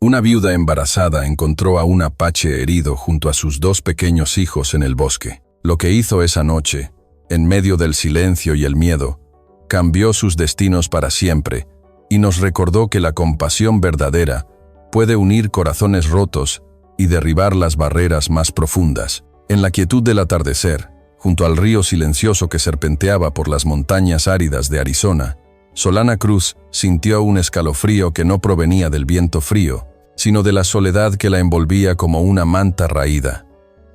Una viuda embarazada encontró a un apache herido junto a sus 2 pequeños hijos en el bosque. Lo que hizo esa noche, en medio del silencio y el miedo, cambió sus destinos para siempre y nos recordó que la compasión verdadera puede unir corazones rotos y derribar las barreras más profundas. En la quietud del atardecer, junto al río silencioso que serpenteaba por las montañas áridas de Arizona, Solana Cruz sintió un escalofrío que no provenía del viento frío, sino de la soledad que la envolvía como una manta raída.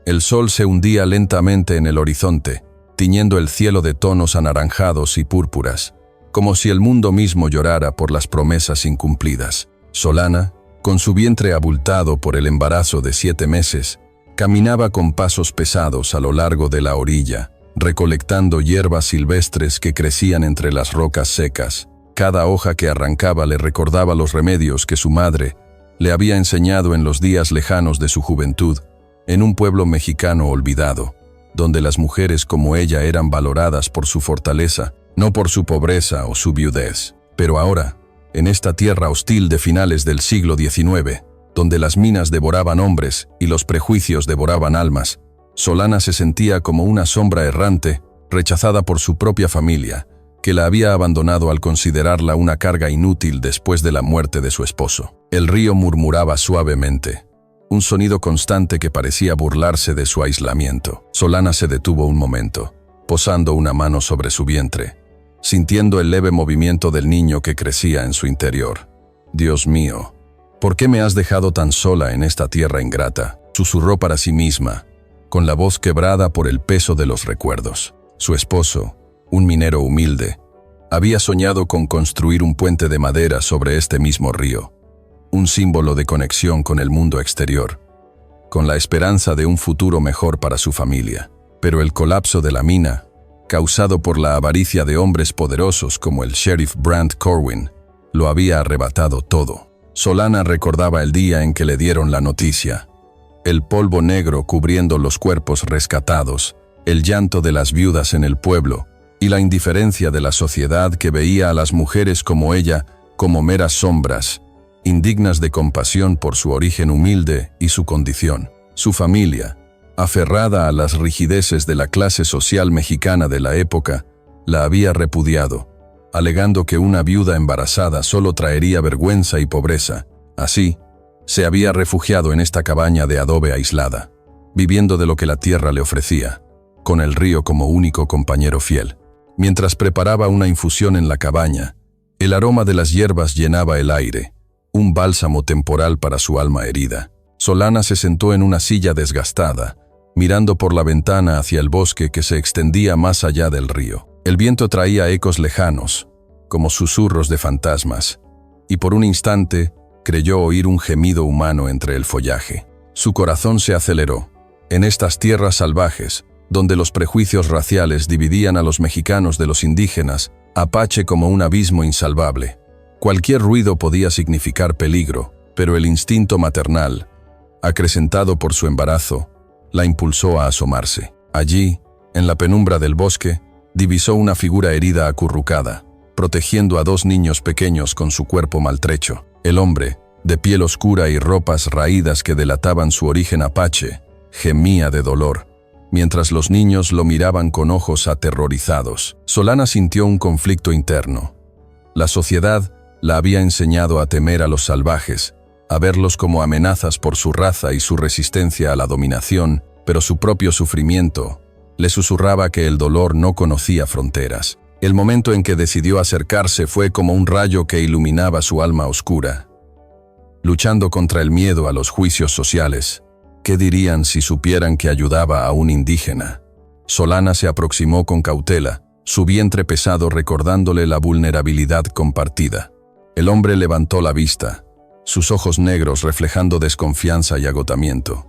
El sol se hundía lentamente en el horizonte, tiñendo el cielo de tonos anaranjados y púrpuras, como si el mundo mismo llorara por las promesas incumplidas. Solana, con su vientre abultado por el embarazo de 7 meses, caminaba con pasos pesados a lo largo de la orilla, recolectando hierbas silvestres que crecían entre las rocas secas. Cada hoja que arrancaba le recordaba los remedios que su madre le había enseñado en los días lejanos de su juventud, en un pueblo mexicano olvidado, donde las mujeres como ella eran valoradas por su fortaleza, no por su pobreza o su viudez. Pero ahora, en esta tierra hostil de finales del siglo XIX, donde las minas devoraban hombres y los prejuicios devoraban almas, Solana se sentía como una sombra errante, rechazada por su propia familia, que la había abandonado al considerarla una carga inútil después de la muerte de su esposo. El río murmuraba suavemente, un sonido constante que parecía burlarse de su aislamiento. Solana se detuvo un momento, posando una mano sobre su vientre, sintiendo el leve movimiento del niño que crecía en su interior. «Dios mío, ¿por qué me has dejado tan sola en esta tierra ingrata?», susurró para sí misma, con la voz quebrada por el peso de los recuerdos. Su esposo, un minero humilde, había soñado con construir un puente de madera sobre este mismo río, un símbolo de conexión con el mundo exterior, con la esperanza de un futuro mejor para su familia. Pero el colapso de la mina, causado por la avaricia de hombres poderosos como el sheriff Brant Corwin, lo había arrebatado todo. Solana recordaba el día en que le dieron la noticia, el polvo negro cubriendo los cuerpos rescatados, el llanto de las viudas en el pueblo y la indiferencia de la sociedad que veía a las mujeres como ella como meras sombras, indignas de compasión por su origen humilde y su condición. Su familia, aferrada a las rigideces de la clase social mexicana de la época, la había repudiado, alegando que una viuda embarazada solo traería vergüenza y pobreza. Así, se había refugiado en esta cabaña de adobe aislada, viviendo de lo que la tierra le ofrecía, con el río como único compañero fiel. Mientras preparaba una infusión en la cabaña, el aroma de las hierbas llenaba el aire, un bálsamo temporal para su alma herida. Solana se sentó en una silla desgastada, mirando por la ventana hacia el bosque que se extendía más allá del río. El viento traía ecos lejanos, como susurros de fantasmas, y por un instante creyó oír un gemido humano entre el follaje. Su corazón se aceleró. En estas tierras salvajes, donde los prejuicios raciales dividían a los mexicanos de los indígenas, apache como un abismo insalvable. Cualquier ruido podía significar peligro, pero el instinto maternal, acrecentado por su embarazo, la impulsó a asomarse. Allí, en la penumbra del bosque, divisó una figura herida acurrucada, protegiendo a 2 niños pequeños con su cuerpo maltrecho. El hombre, de piel oscura y ropas raídas que delataban su origen apache, gemía de dolor, mientras los niños lo miraban con ojos aterrorizados. Solana sintió un conflicto interno. La sociedad la había enseñado a temer a los salvajes, a verlos como amenazas por su raza y su resistencia a la dominación, pero su propio sufrimiento le susurraba que el dolor no conocía fronteras. El momento en que decidió acercarse fue como un rayo que iluminaba su alma oscura. Luchando contra el miedo a los juicios sociales, ¿qué dirían si supieran que ayudaba a un indígena? Solana se aproximó con cautela, su vientre pesado recordándole la vulnerabilidad compartida. El hombre levantó la vista, sus ojos negros reflejando desconfianza y agotamiento,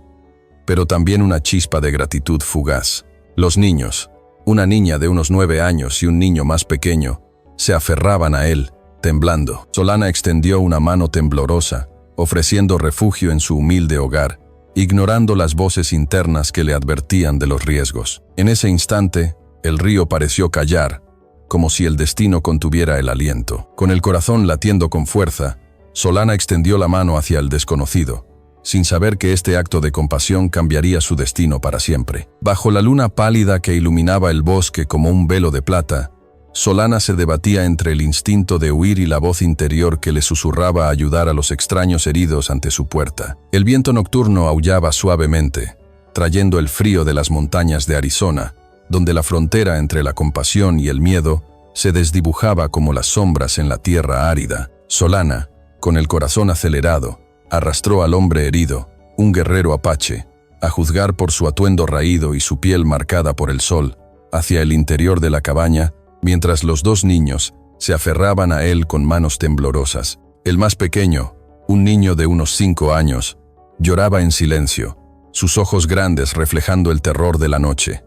pero también una chispa de gratitud fugaz. Los niños, una niña de unos 9 años y un niño más pequeño, se aferraban a él, temblando. Solana extendió una mano temblorosa, ofreciendo refugio en su humilde hogar, ignorando las voces internas que le advertían de los riesgos. En ese instante, el río pareció callar, como si el destino contuviera el aliento. Con el corazón latiendo con fuerza, Solana extendió la mano hacia el desconocido, sin saber que este acto de compasión cambiaría su destino para siempre. Bajo la luna pálida que iluminaba el bosque como un velo de plata, Solana se debatía entre el instinto de huir y la voz interior que le susurraba ayudar a los extraños heridos ante su puerta. El viento nocturno aullaba suavemente, trayendo el frío de las montañas de Arizona, donde la frontera entre la compasión y el miedo se desdibujaba como las sombras en la tierra árida. Solana, con el corazón acelerado, arrastró al hombre herido, un guerrero apache, a juzgar por su atuendo raído y su piel marcada por el sol, hacia el interior de la cabaña, mientras los dos niños se aferraban a él con manos temblorosas. El más pequeño, un niño de unos 5 años, lloraba en silencio, sus ojos grandes reflejando el terror de la noche,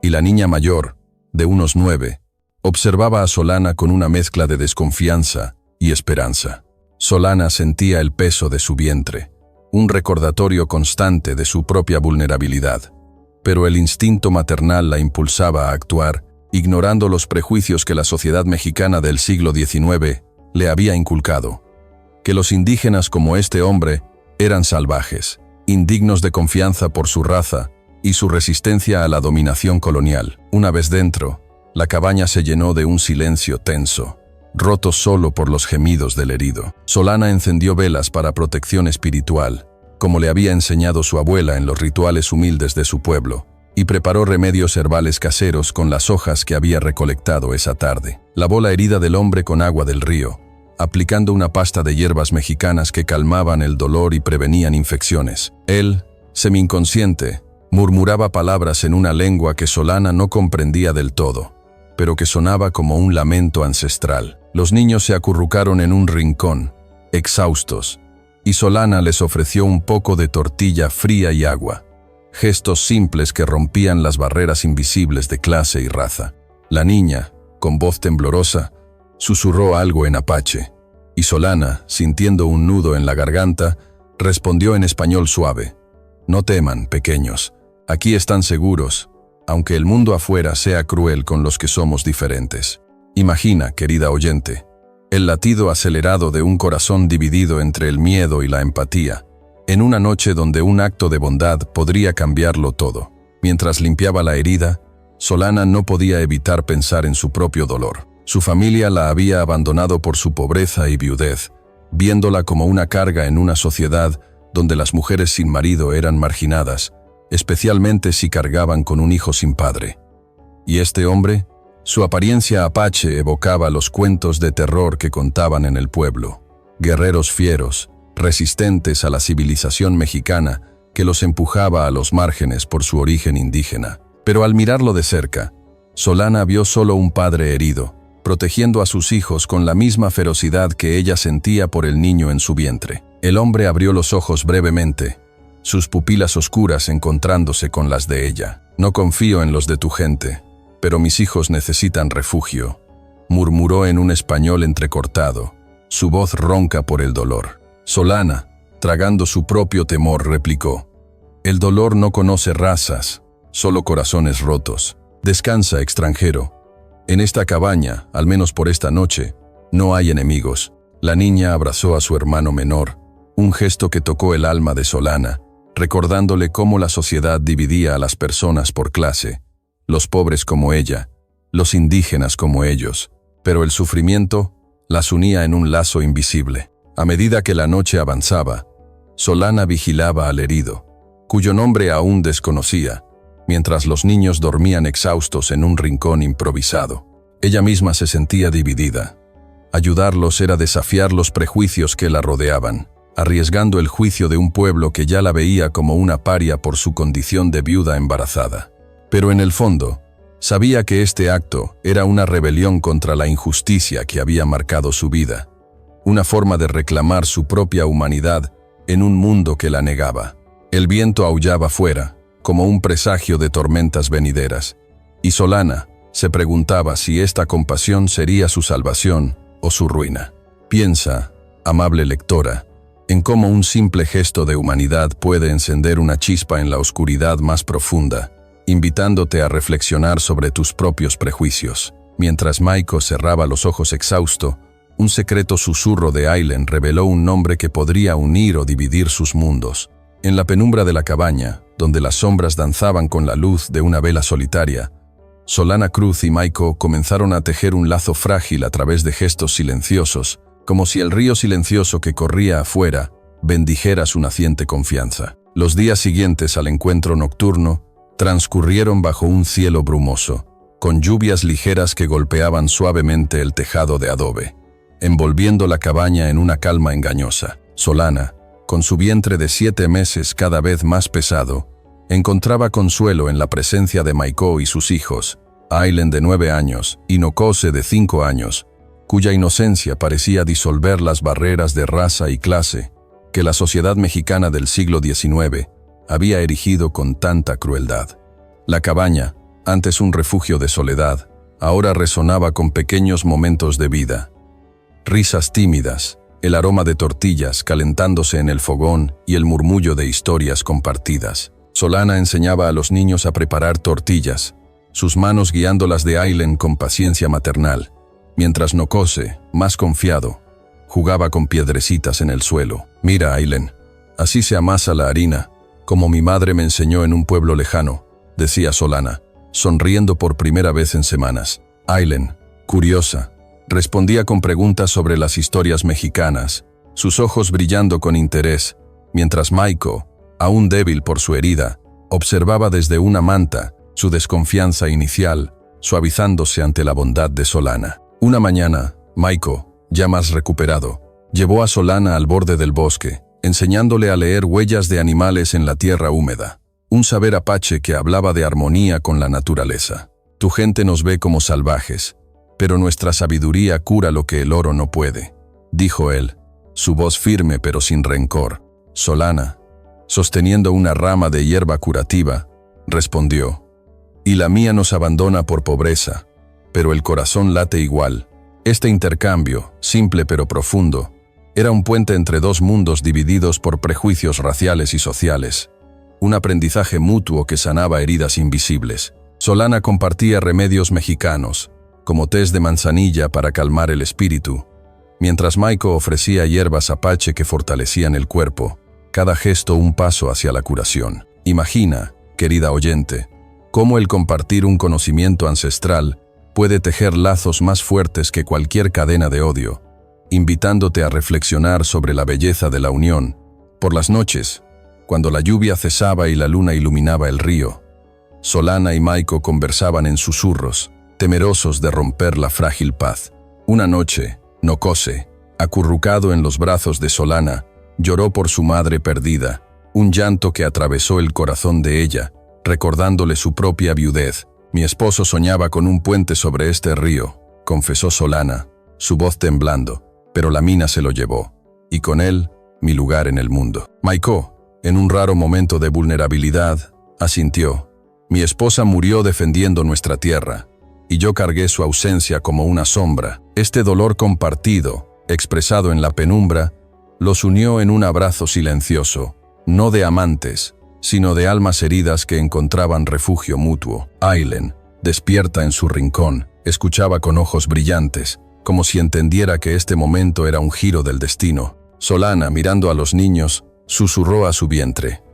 y la niña mayor, de unos 9, observaba a Solana con una mezcla de desconfianza y esperanza. Solana sentía el peso de su vientre, un recordatorio constante de su propia vulnerabilidad, pero el instinto maternal la impulsaba a actuar, ignorando los prejuicios que la sociedad mexicana del siglo XIX le había inculcado, que los indígenas como este hombre eran salvajes, indignos de confianza por su raza y su resistencia a la dominación colonial. Una vez dentro, la cabaña se llenó de un silencio tenso, roto solo por los gemidos del herido. Solana encendió velas para protección espiritual, como le había enseñado su abuela en los rituales humildes de su pueblo, y preparó remedios herbales caseros con las hojas que había recolectado esa tarde. Lavó la herida del hombre con agua del río, aplicando una pasta de hierbas mexicanas que calmaban el dolor y prevenían infecciones. Él, semi-inconsciente, murmuraba palabras en una lengua que Solana no comprendía del todo, pero que sonaba como un lamento ancestral. Los niños se acurrucaron en un rincón, exhaustos, y Solana les ofreció un poco de tortilla fría y agua, gestos simples que rompían las barreras invisibles de clase y raza. La niña, con voz temblorosa, susurró algo en apache, y Solana, sintiendo un nudo en la garganta, respondió en español suave: «No teman, pequeños, aquí están seguros, aunque el mundo afuera sea cruel con los que somos diferentes». Imagina, querida oyente, el latido acelerado de un corazón dividido entre el miedo y la empatía, en una noche donde un acto de bondad podría cambiarlo todo. Mientras limpiaba la herida, Solana no podía evitar pensar en su propio dolor. Su familia la había abandonado por su pobreza y viudez, viéndola como una carga en una sociedad donde las mujeres sin marido eran marginadas, especialmente si cargaban con un hijo sin padre. Y este hombre, su apariencia apache evocaba los cuentos de terror que contaban en el pueblo. Guerreros fieros, resistentes a la civilización mexicana que los empujaba a los márgenes por su origen indígena. Pero al mirarlo de cerca, Solana vio solo un padre herido, protegiendo a sus hijos con la misma ferocidad que ella sentía por el niño en su vientre. El hombre abrió los ojos brevemente, sus pupilas oscuras encontrándose con las de ella. «No confío en los de tu gente, pero mis hijos necesitan refugio», murmuró en un español entrecortado, su voz ronca por el dolor. Solana, tragando su propio temor, replicó: «El dolor no conoce razas, solo corazones rotos. Descansa, extranjero. En esta cabaña, al menos por esta noche, no hay enemigos». La niña abrazó a su hermano menor, un gesto que tocó el alma de Solana, recordándole cómo la sociedad dividía a las personas por clase, los pobres como ella, los indígenas como ellos, pero el sufrimiento las unía en un lazo invisible. A medida que la noche avanzaba, Solana vigilaba al herido, cuyo nombre aún desconocía, mientras los niños dormían exhaustos en un rincón improvisado. Ella misma se sentía dividida. Ayudarlos era desafiar los prejuicios que la rodeaban, arriesgando el juicio de un pueblo que ya la veía como una paria por su condición de viuda embarazada. Pero en el fondo, sabía que este acto era una rebelión contra la injusticia que había marcado su vida, una forma de reclamar su propia humanidad en un mundo que la negaba. El viento aullaba fuera, como un presagio de tormentas venideras, y Solana se preguntaba si esta compasión sería su salvación o su ruina. Piensa, amable lectora, en cómo un simple gesto de humanidad puede encender una chispa en la oscuridad más profunda, invitándote a reflexionar sobre tus propios prejuicios. Mientras Maiko cerraba los ojos exhausto, Un secreto susurro de Aileen reveló un nombre que podría unir o dividir sus mundos. En la penumbra de la cabaña, donde las sombras danzaban con la luz de una vela solitaria, Solana Cruz y Maiko comenzaron a tejer un lazo frágil a través de gestos silenciosos, como si el río silencioso que corría afuera bendijera su naciente confianza. Los días siguientes al encuentro nocturno transcurrieron bajo un cielo brumoso, con lluvias ligeras que golpeaban suavemente el tejado de adobe, envolviendo la cabaña en una calma engañosa. Solana, con su vientre de 7 meses cada vez más pesado, encontraba consuelo en la presencia de Maiko y sus hijos, Aileen de 9 años y Nokose de 5 años, cuya inocencia parecía disolver las barreras de raza y clase que la sociedad mexicana del siglo XIX había erigido con tanta crueldad. La cabaña, antes un refugio de soledad, ahora resonaba con pequeños momentos de vida. Risas tímidas, el aroma de tortillas calentándose en el fogón y el murmullo de historias compartidas. Solana enseñaba a los niños a preparar tortillas, sus manos guiándolas de Aileen con paciencia maternal, mientras Nokose, más confiado, jugaba con piedrecitas en el suelo. «Mira, Aileen, así se amasa la harina, como mi madre me enseñó en un pueblo lejano», decía Solana, sonriendo por primera vez en semanas. Aileen, curiosa, respondía con preguntas sobre las historias mexicanas, sus ojos brillando con interés, mientras Maiko, aún débil por su herida, observaba desde una manta su desconfianza inicial, suavizándose ante la bondad de Solana. Una mañana, Maiko, ya más recuperado, llevó a Solana al borde del bosque, enseñándole a leer huellas de animales en la tierra húmeda, un saber apache que hablaba de armonía con la naturaleza. «Tu gente nos ve como salvajes, pero nuestra sabiduría cura lo que el oro no puede», dijo él, su voz firme pero sin rencor. Solana, sosteniendo una rama de hierba curativa, respondió: «Y la mía nos abandona por pobreza, pero el corazón late igual». Este intercambio, simple pero profundo, era un puente entre dos mundos divididos por prejuicios raciales y sociales, un aprendizaje mutuo que sanaba heridas invisibles. Solana compartía remedios mexicanos, como tés de manzanilla para calmar el espíritu, mientras Maiko ofrecía hierbas apache que fortalecían el cuerpo, cada gesto un paso hacia la curación. Imagina, querida oyente, cómo el compartir un conocimiento ancestral puede tejer lazos más fuertes que cualquier cadena de odio, invitándote a reflexionar sobre la belleza de la unión. Por las noches, cuando la lluvia cesaba y la luna iluminaba el río, Solana y Maiko conversaban en susurros, temerosos de romper la frágil paz. Una noche, Nokose, acurrucado en los brazos de Solana, lloró por su madre perdida, un llanto que atravesó el corazón de ella, recordándole su propia viudez. «Mi esposo soñaba con un puente sobre este río», confesó Solana, su voz temblando, «pero la mina se lo llevó, y con él, mi lugar en el mundo». Maiko, en un raro momento de vulnerabilidad, asintió: «Mi esposa murió defendiendo nuestra tierra, y yo cargué su ausencia como una sombra». Este dolor compartido, expresado en la penumbra, los unió en un abrazo silencioso, no de amantes, sino de almas heridas que encontraban refugio mutuo. Aileen, despierta en su rincón, escuchaba con ojos brillantes, como si entendiera que este momento era un giro del destino. Solana, mirando a los niños, susurró a su vientre: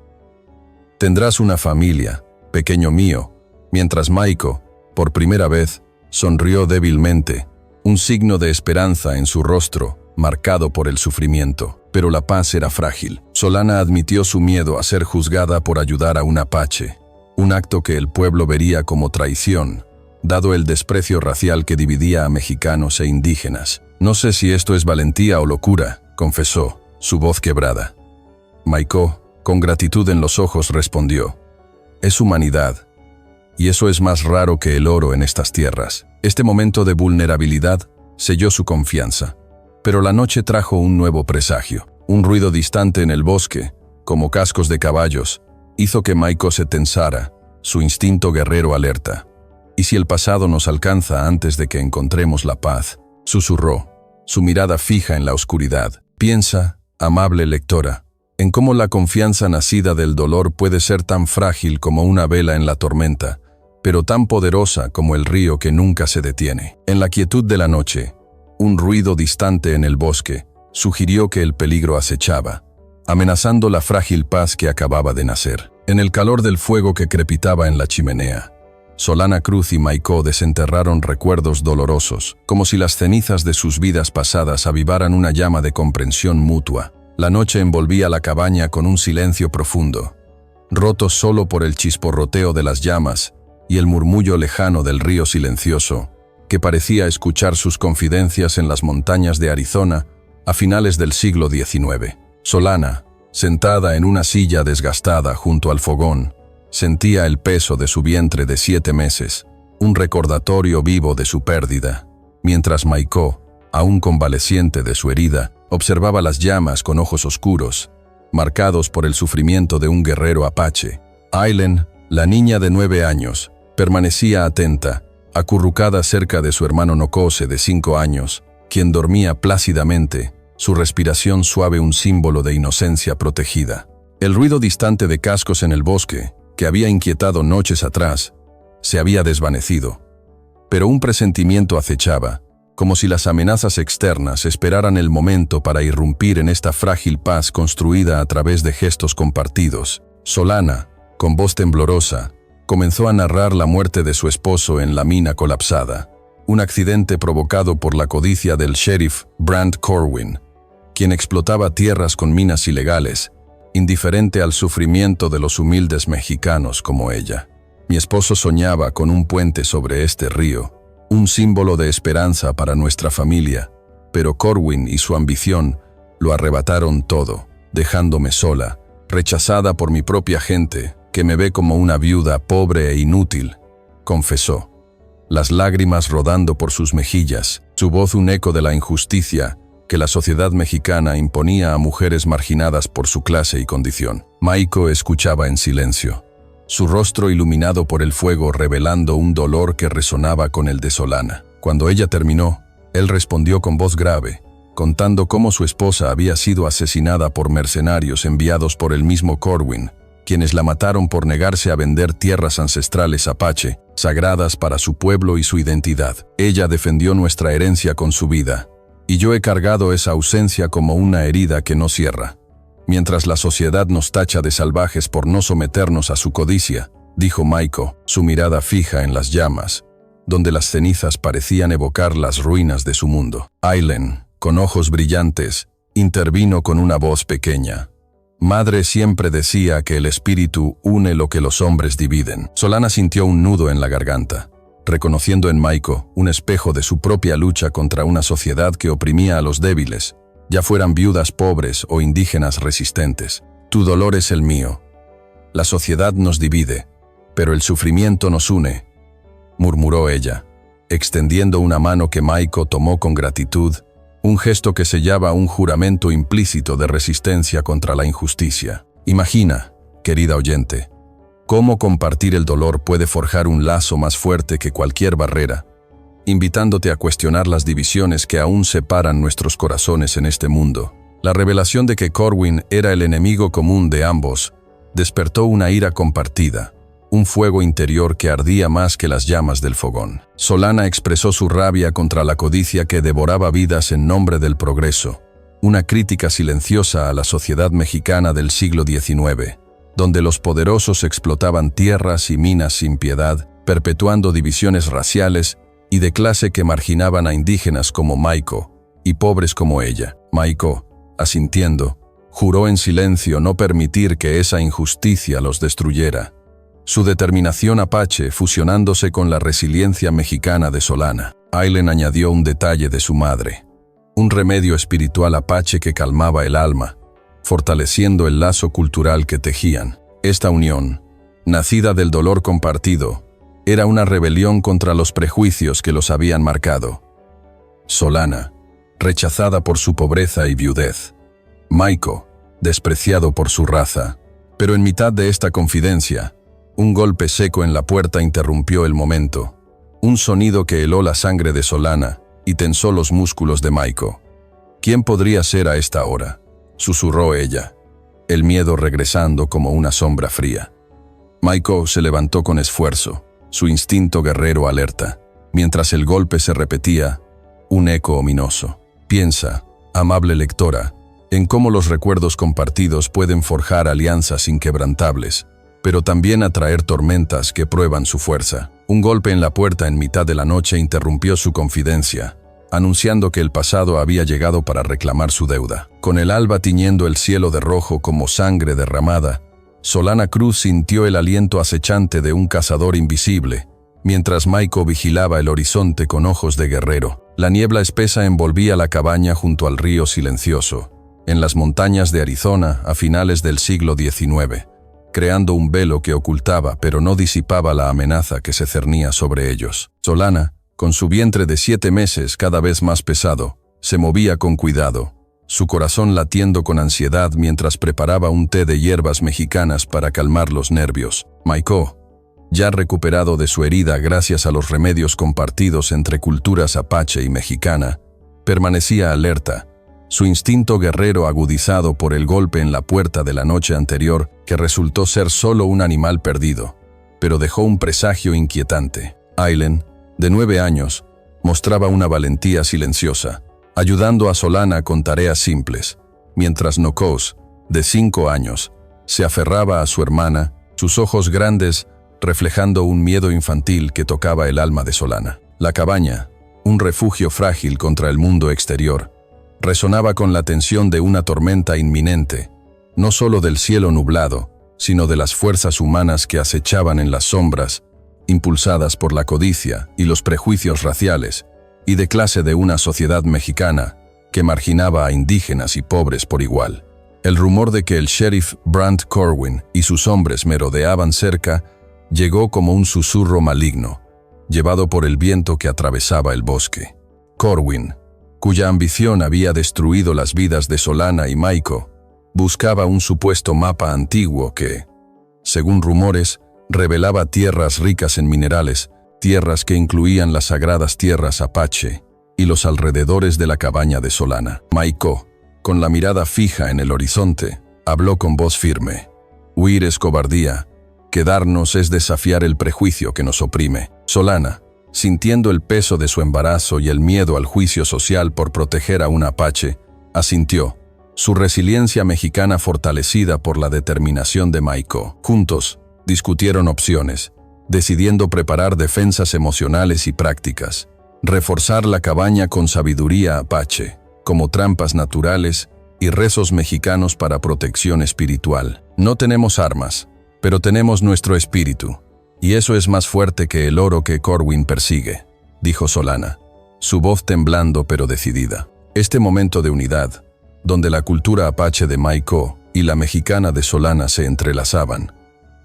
«Tendrás una familia, pequeño mío», mientras Maiko, por primera vez, sonrió débilmente, un signo de esperanza en su rostro, marcado por el sufrimiento. Pero la paz era frágil. Solana admitió su miedo a ser juzgada por ayudar a un apache, un acto que el pueblo vería como traición, dado el desprecio racial que dividía a mexicanos e indígenas. «No sé si esto es valentía o locura», confesó, su voz quebrada. Maiko, con gratitud en los ojos, respondió: «Es humanidad, y eso es más raro que el oro en estas tierras». Este momento de vulnerabilidad selló su confianza. Pero la noche trajo un nuevo presagio. Un ruido distante en el bosque, como cascos de caballos, hizo que Maiko se tensara, su instinto guerrero alerta. «¿Y si el pasado nos alcanza antes de que encontremos la paz?», susurró, su mirada fija en la oscuridad. «Piensa, amable lectora, en cómo la confianza nacida del dolor puede ser tan frágil como una vela en la tormenta, pero tan poderosa como el río que nunca se detiene». En la quietud de la noche, Un ruido distante en el bosque sugirió que el peligro acechaba, amenazando la frágil paz que acababa de nacer. En el calor del fuego que crepitaba en la chimenea, Solana Cruz y Maiko desenterraron recuerdos dolorosos, como si las cenizas de sus vidas pasadas avivaran una llama de comprensión mutua. La noche envolvía la cabaña con un silencio profundo, roto solo por el chisporroteo de las llamas y el murmullo lejano del río silencioso, que parecía escuchar sus confidencias en las montañas de Arizona a finales del siglo XIX. Solana, sentada en una silla desgastada junto al fogón, sentía el peso de su vientre de 7 meses, un recordatorio vivo de su pérdida, mientras Maiko, aún convaleciente de su herida, observaba las llamas con ojos oscuros, marcados por el sufrimiento de un guerrero apache. Aileen, la niña de 9 años, permanecía atenta, acurrucada cerca de su hermano Nokose de 5 años, quien dormía plácidamente, su respiración suave un símbolo de inocencia protegida. El ruido distante de cascos en el bosque, que había inquietado noches atrás, se había desvanecido. Pero un presentimiento acechaba, como si las amenazas externas esperaran el momento para irrumpir en esta frágil paz construida a través de gestos compartidos. Solana, con voz temblorosa, comenzó a narrar la muerte de su esposo en la mina colapsada, un accidente provocado por la codicia del sheriff Brant Corwin, quien explotaba tierras con minas ilegales, indiferente al sufrimiento de los humildes mexicanos como ella. Mi esposo soñaba con un puente sobre este río, un símbolo de esperanza para nuestra familia, pero Corwin y su ambición lo arrebataron todo, dejándome sola, rechazada por mi propia gente, que me ve como una viuda pobre e inútil, confesó, las lágrimas rodando por sus mejillas, su voz un eco de la injusticia que la sociedad mexicana imponía a mujeres marginadas por su clase y condición. Maiko escuchaba en silencio, su rostro iluminado por el fuego revelando un dolor que resonaba con el de Solana. Cuando ella terminó, él respondió con voz grave, contando cómo su esposa había sido asesinada por mercenarios enviados por el mismo Corwin, quienes la mataron por negarse a vender tierras ancestrales apache, sagradas para su pueblo y su identidad. Ella defendió nuestra herencia con su vida, y yo he cargado esa ausencia como una herida que no cierra. Mientras la sociedad nos tacha de salvajes por no someternos a su codicia, dijo Maiko, su mirada fija en las llamas, donde las cenizas parecían evocar las ruinas de su mundo. Aileen, con ojos brillantes, intervino con una voz pequeña. Madre siempre decía que el espíritu une lo que los hombres dividen. Solana sintió un nudo en la garganta, reconociendo en Maiko un espejo de su propia lucha contra una sociedad que oprimía a los débiles, ya fueran viudas pobres o indígenas resistentes. Tu dolor es el mío. La sociedad nos divide, pero el sufrimiento nos une, murmuró ella, extendiendo una mano que Maiko tomó con gratitud, un gesto que sellaba un juramento implícito de resistencia contra la injusticia. Imagina, querida oyente, cómo compartir el dolor puede forjar un lazo más fuerte que cualquier barrera, invitándote a cuestionar las divisiones que aún separan nuestros corazones en este mundo. La revelación de que Corwin era el enemigo común de ambos despertó una ira compartida, un fuego interior que ardía más que las llamas del fogón. Solana expresó su rabia contra la codicia que devoraba vidas en nombre del progreso, una crítica silenciosa a la sociedad mexicana del siglo XIX, donde los poderosos explotaban tierras y minas sin piedad, perpetuando divisiones raciales y de clase que marginaban a indígenas como Maiko y pobres como ella. Maiko, asintiendo, juró en silencio no permitir que esa injusticia los destruyera, su determinación apache fusionándose con la resiliencia mexicana de Solana. Aileen añadió un detalle de su madre, un remedio espiritual apache que calmaba el alma, fortaleciendo el lazo cultural que tejían. Esta unión, nacida del dolor compartido, era una rebelión contra los prejuicios que los habían marcado. Solana, rechazada por su pobreza y viudez. Maiko, despreciado por su raza. Pero en mitad de esta confidencia, un golpe seco en la puerta interrumpió el momento. Un sonido que heló la sangre de Solana y tensó los músculos de Maiko. ¿Quién podría ser a esta hora?, susurró ella, el miedo regresando como una sombra fría. Maiko se levantó con esfuerzo, su instinto guerrero alerta. Mientras el golpe se repetía, un eco ominoso. Piensa, amable lectora, en cómo los recuerdos compartidos pueden forjar alianzas inquebrantables, pero también atraer tormentas que prueban su fuerza. Un golpe en la puerta en mitad de la noche interrumpió su confidencia, anunciando que el pasado había llegado para reclamar su deuda. Con el alba tiñendo el cielo de rojo como sangre derramada, Solana Cruz sintió el aliento acechante de un cazador invisible, mientras Maiko vigilaba el horizonte con ojos de guerrero. La niebla espesa envolvía la cabaña junto al río silencioso, en las montañas de Arizona a finales del siglo XIX, creando un velo que ocultaba pero no disipaba la amenaza que se cernía sobre ellos. Solana, con su vientre de 7 meses cada vez más pesado, se movía con cuidado, su corazón latiendo con ansiedad mientras preparaba un té de hierbas mexicanas para calmar los nervios. Maiko, ya recuperado de su herida gracias a los remedios compartidos entre culturas apache y mexicana, permanecía alerta, su instinto guerrero agudizado por el golpe en la puerta de la noche anterior, que resultó ser solo un animal perdido, pero dejó un presagio inquietante. Aileen, de 9 años, mostraba una valentía silenciosa, ayudando a Solana con tareas simples, mientras Nokos, de 5 años, se aferraba a su hermana, sus ojos grandes reflejando un miedo infantil que tocaba el alma de Solana. La cabaña, un refugio frágil contra el mundo exterior, resonaba con la tensión de una tormenta inminente, no solo del cielo nublado, sino de las fuerzas humanas que acechaban en las sombras, impulsadas por la codicia y los prejuicios raciales y de clase de una sociedad mexicana que marginaba a indígenas y pobres por igual. El rumor de que el sheriff Brant Corwin y sus hombres merodeaban cerca llegó como un susurro maligno, llevado por el viento que atravesaba el bosque. Corwin, cuya ambición había destruido las vidas de Solana y Maiko, buscaba un supuesto mapa antiguo que, según rumores, revelaba tierras ricas en minerales, tierras que incluían las sagradas tierras Apache y los alrededores de la cabaña de Solana. Maiko, con la mirada fija en el horizonte, habló con voz firme. Huir es cobardía, quedarnos es desafiar el prejuicio que nos oprime. Solana, sintiendo el peso de su embarazo y el miedo al juicio social por proteger a un Apache, asintió, su resiliencia mexicana fortalecida por la determinación de Maiko. Juntos, discutieron opciones, decidiendo preparar defensas emocionales y prácticas, reforzar la cabaña con sabiduría apache, como trampas naturales y rezos mexicanos para protección espiritual. No tenemos armas, pero tenemos nuestro espíritu, y eso es más fuerte que el oro que Corwin persigue, dijo Solana, su voz temblando pero decidida. Este momento de unidad, donde la cultura apache de Maiko y la mexicana de Solana se entrelazaban,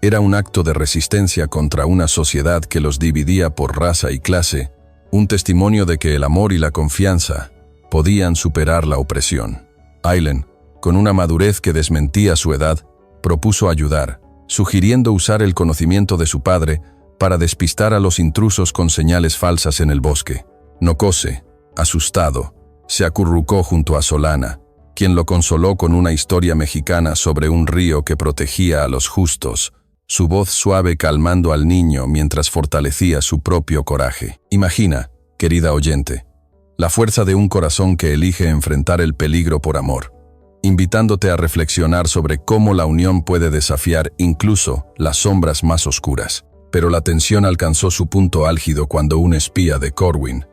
era un acto de resistencia contra una sociedad que los dividía por raza y clase, un testimonio de que el amor y la confianza podían superar la opresión. Aileen, con una madurez que desmentía su edad, propuso ayudar, sugiriendo usar el conocimiento de su padre para despistar a los intrusos con señales falsas en el bosque. Nokose, asustado, se acurrucó junto a Solana, quien lo consoló con una historia mexicana sobre un río que protegía a los justos, su voz suave calmando al niño mientras fortalecía su propio coraje. Imagina, querida oyente, la fuerza de un corazón que elige enfrentar el peligro por amor, invitándote a reflexionar sobre cómo la unión puede desafiar incluso las sombras más oscuras. Pero la tensión alcanzó su punto álgido cuando un espía de Corwin,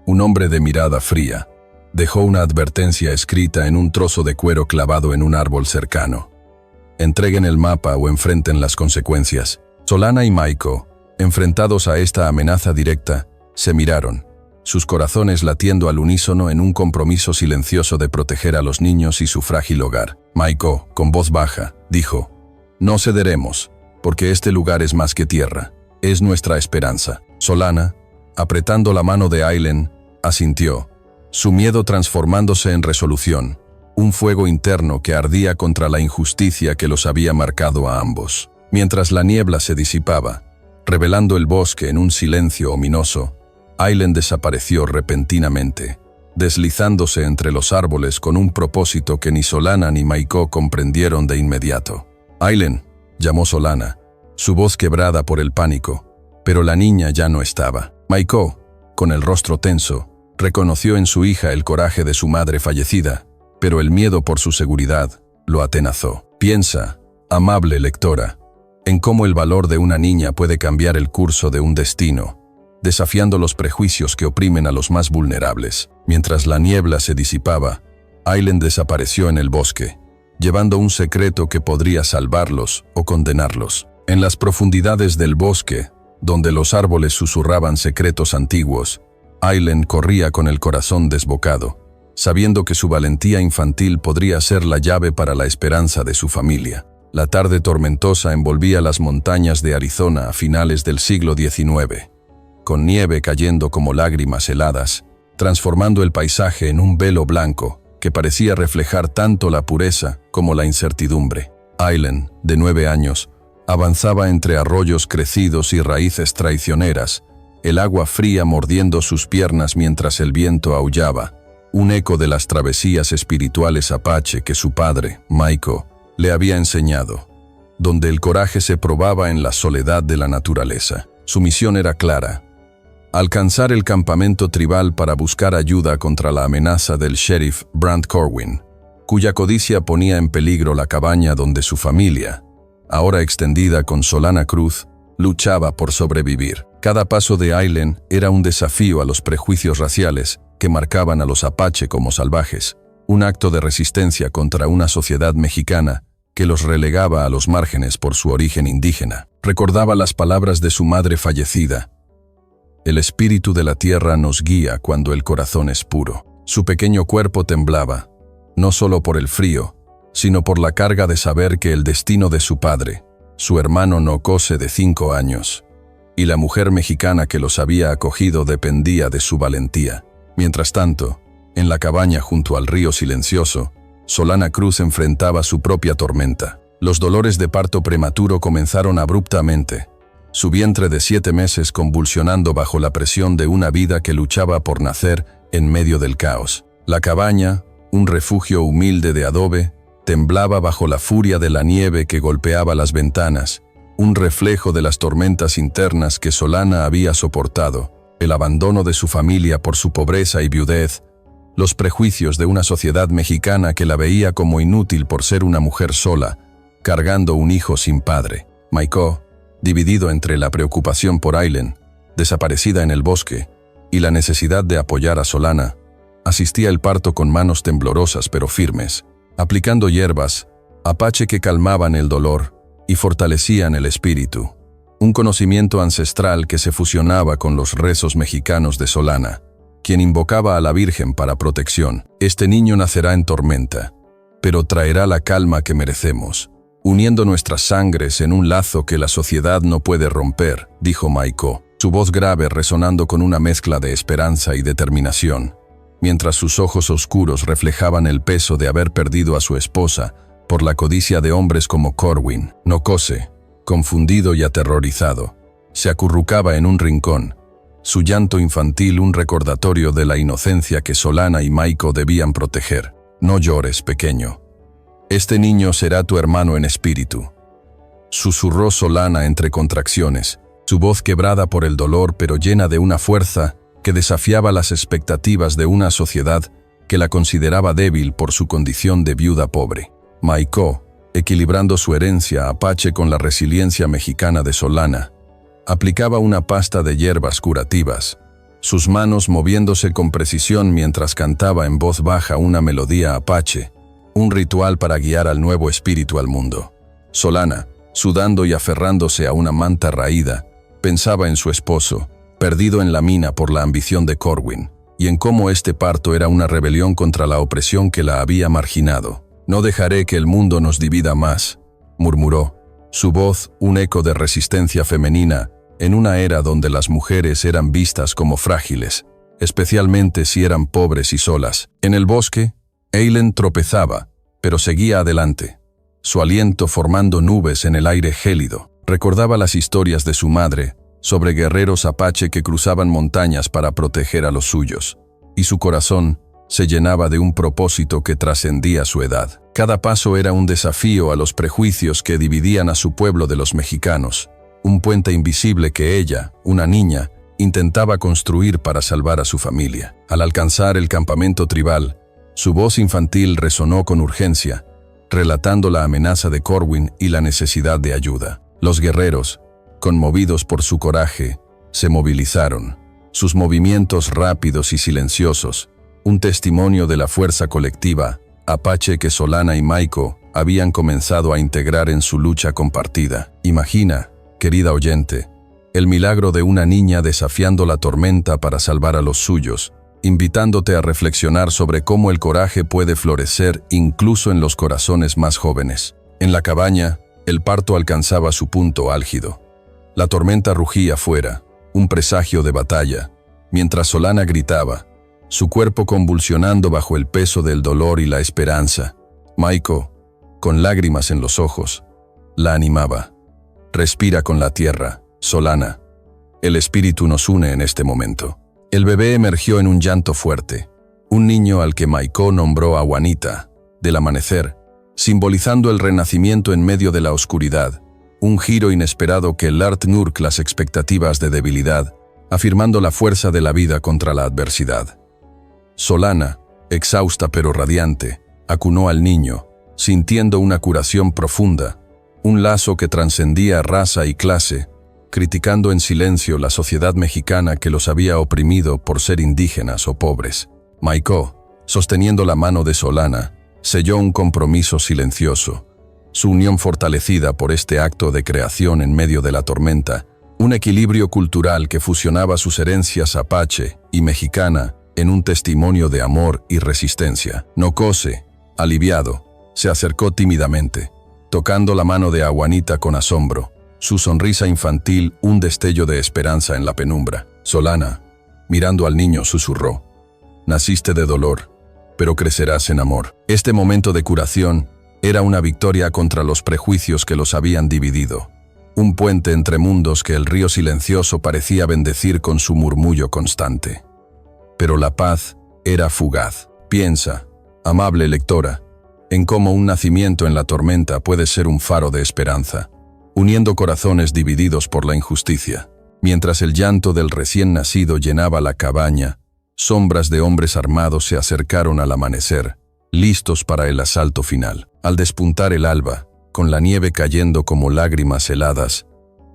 un hombre de mirada fría, dejó una advertencia escrita en un trozo de cuero clavado en un árbol cercano. Entreguen el mapa o enfrenten las consecuencias. Solana y Maiko, enfrentados a esta amenaza directa, se miraron, sus corazones latiendo al unísono en un compromiso silencioso de proteger a los niños y su frágil hogar. Maiko, con voz baja, dijo, «No cederemos, porque este lugar es más que tierra, es nuestra esperanza». Solana, apretando la mano de Aileen, asintió, su miedo transformándose en resolución, un fuego interno que ardía contra la injusticia que los había marcado a ambos. Mientras la niebla se disipaba, revelando el bosque en un silencio ominoso, Aileen desapareció repentinamente, deslizándose entre los árboles con un propósito que ni Solana ni Maiko comprendieron de inmediato. «Aileen», llamó Solana, su voz quebrada por el pánico, pero la niña ya no estaba. Maiko, con el rostro tenso, Reconoció en su hija el coraje de su madre fallecida, pero el miedo por su seguridad lo atenazó. Piensa, amable lectora, en cómo el valor de una niña puede cambiar el curso de un destino, desafiando los prejuicios que oprimen a los más vulnerables. Mientras la niebla se disipaba, Aileen desapareció en el bosque, llevando un secreto que podría salvarlos o condenarlos. En las profundidades del bosque, donde los árboles susurraban secretos antiguos, Aileen corría con el corazón desbocado, sabiendo que su valentía infantil podría ser la llave para la esperanza de su familia. La tarde tormentosa envolvía las montañas de Arizona a finales del siglo XIX, con nieve cayendo como lágrimas heladas, transformando el paisaje en un velo blanco que parecía reflejar tanto la pureza como la incertidumbre. Aileen, de 9 años, avanzaba entre arroyos crecidos y raíces traicioneras, el agua fría mordiendo sus piernas mientras el viento aullaba, un eco de las travesías espirituales apache que su padre, Maiko, le había enseñado, donde el coraje se probaba en la soledad de la naturaleza. Su misión era clara: alcanzar el campamento tribal para buscar ayuda contra la amenaza del sheriff Brant Corwin, cuya codicia ponía en peligro la cabaña donde su familia, ahora extendida con Solana Cruz, luchaba por sobrevivir. Cada paso de Aileen era un desafío a los prejuicios raciales que marcaban a los apache como salvajes, un acto de resistencia contra una sociedad mexicana que los relegaba a los márgenes por su origen indígena. Recordaba las palabras de su madre fallecida: el espíritu de la tierra nos guía cuando el corazón es puro. Su pequeño cuerpo temblaba, no solo por el frío, sino por la carga de saber que el destino de su padre, su hermano Nokose de 5 años, y la mujer mexicana que los había acogido dependía de su valentía. Mientras tanto, en la cabaña junto al río silencioso, Solana Cruz enfrentaba su propia tormenta. Los dolores de parto prematuro comenzaron abruptamente, su vientre de 7 meses convulsionando bajo la presión de una vida que luchaba por nacer en medio del caos. La cabaña, un refugio humilde de adobe, temblaba bajo la furia de la nieve que golpeaba las ventanas, un reflejo de las tormentas internas que Solana había soportado, el abandono de su familia por su pobreza y viudez, los prejuicios de una sociedad mexicana que la veía como inútil por ser una mujer sola, cargando un hijo sin padre. Maiko, dividido entre la preocupación por Aileen, desaparecida en el bosque, y la necesidad de apoyar a Solana, asistía al parto con manos temblorosas pero firmes, aplicando hierbas, apache que calmaban el dolor y fortalecían el espíritu. Un conocimiento ancestral que se fusionaba con los rezos mexicanos de Solana, quien invocaba a la Virgen para protección. Este niño nacerá en tormenta, pero traerá la calma que merecemos, uniendo nuestras sangres en un lazo que la sociedad no puede romper, dijo Maiko, su voz grave resonando con una mezcla de esperanza y determinación, mientras sus ojos oscuros reflejaban el peso de haber perdido a su esposa por la codicia de hombres como Corwin. Nokose, confundido y aterrorizado, se acurrucaba en un rincón, su llanto infantil un recordatorio de la inocencia que Solana y Maiko debían proteger. No llores, pequeño. Este niño será tu hermano en espíritu, susurró Solana entre contracciones, su voz quebrada por el dolor pero llena de una fuerza que desafiaba las expectativas de una sociedad que la consideraba débil por su condición de viuda pobre. Maiko, equilibrando su herencia apache con la resiliencia mexicana de Solana, aplicaba una pasta de hierbas curativas, sus manos moviéndose con precisión mientras cantaba en voz baja una melodía apache, un ritual para guiar al nuevo espíritu al mundo. Solana, sudando y aferrándose a una manta raída, pensaba en su esposo, perdido en la mina por la ambición de Corwin, y en cómo este parto era una rebelión contra la opresión que la había marginado. «No dejaré que el mundo nos divida más», murmuró, su voz un eco de resistencia femenina en una era donde las mujeres eran vistas como frágiles, especialmente si eran pobres y solas. En el bosque, Aileen tropezaba, pero seguía adelante, su aliento formando nubes en el aire gélido. Recordaba las historias de su madre sobre guerreros apache que cruzaban montañas para proteger a los suyos, y su corazón se llenaba de un propósito que trascendía su edad. Cada paso era un desafío a los prejuicios que dividían a su pueblo de los mexicanos, un puente invisible que ella, una niña, intentaba construir para salvar a su familia. Al alcanzar el campamento tribal, su voz infantil resonó con urgencia, relatando la amenaza de Corwin y la necesidad de ayuda. Los guerreros, conmovidos por su coraje, se movilizaron. Sus movimientos rápidos y silenciosos, un testimonio de la fuerza colectiva apache que Solana y Maiko habían comenzado a integrar en su lucha compartida. Imagina, querida oyente, el milagro de una niña desafiando la tormenta para salvar a los suyos, invitándote a reflexionar sobre cómo el coraje puede florecer incluso en los corazones más jóvenes. En la cabaña, el parto alcanzaba su punto álgido. La tormenta rugía afuera, un presagio de batalla, mientras Solana gritaba, su cuerpo convulsionando bajo el peso del dolor y la esperanza. Maiko, con lágrimas en los ojos, la animaba. Respira con la tierra, Solana. El espíritu nos une en este momento. El bebé emergió en un llanto fuerte, un niño al que Maiko nombró Awanita, del amanecer, simbolizando el renacimiento en medio de la oscuridad, un giro inesperado que Lartnurk las expectativas de debilidad, afirmando la fuerza de la vida contra la adversidad. Solana, exhausta pero radiante, acunó al niño, sintiendo una curación profunda, un lazo que trascendía raza y clase, criticando en silencio la sociedad mexicana que los había oprimido por ser indígenas o pobres. Maiko, sosteniendo la mano de Solana, selló un compromiso silencioso, su unión fortalecida por este acto de creación en medio de la tormenta, un equilibrio cultural que fusionaba sus herencias apache y mexicana en un testimonio de amor y resistencia. Nokose, aliviado, se acercó tímidamente, tocando la mano de Awanita con asombro, su sonrisa infantil un destello de esperanza en la penumbra. Solana, mirando al niño, susurró, «Naciste de dolor, pero crecerás en amor». Este momento de curación era una victoria contra los prejuicios que los habían dividido, un puente entre mundos que el río silencioso parecía bendecir con su murmullo constante. Pero la paz era fugaz. Piensa, amable lectora, en cómo un nacimiento en la tormenta puede ser un faro de esperanza, uniendo corazones divididos por la injusticia. Mientras el llanto del recién nacido llenaba la cabaña, sombras de hombres armados se acercaron al amanecer, listos para el asalto final. Al despuntar el alba, con la nieve cayendo como lágrimas heladas,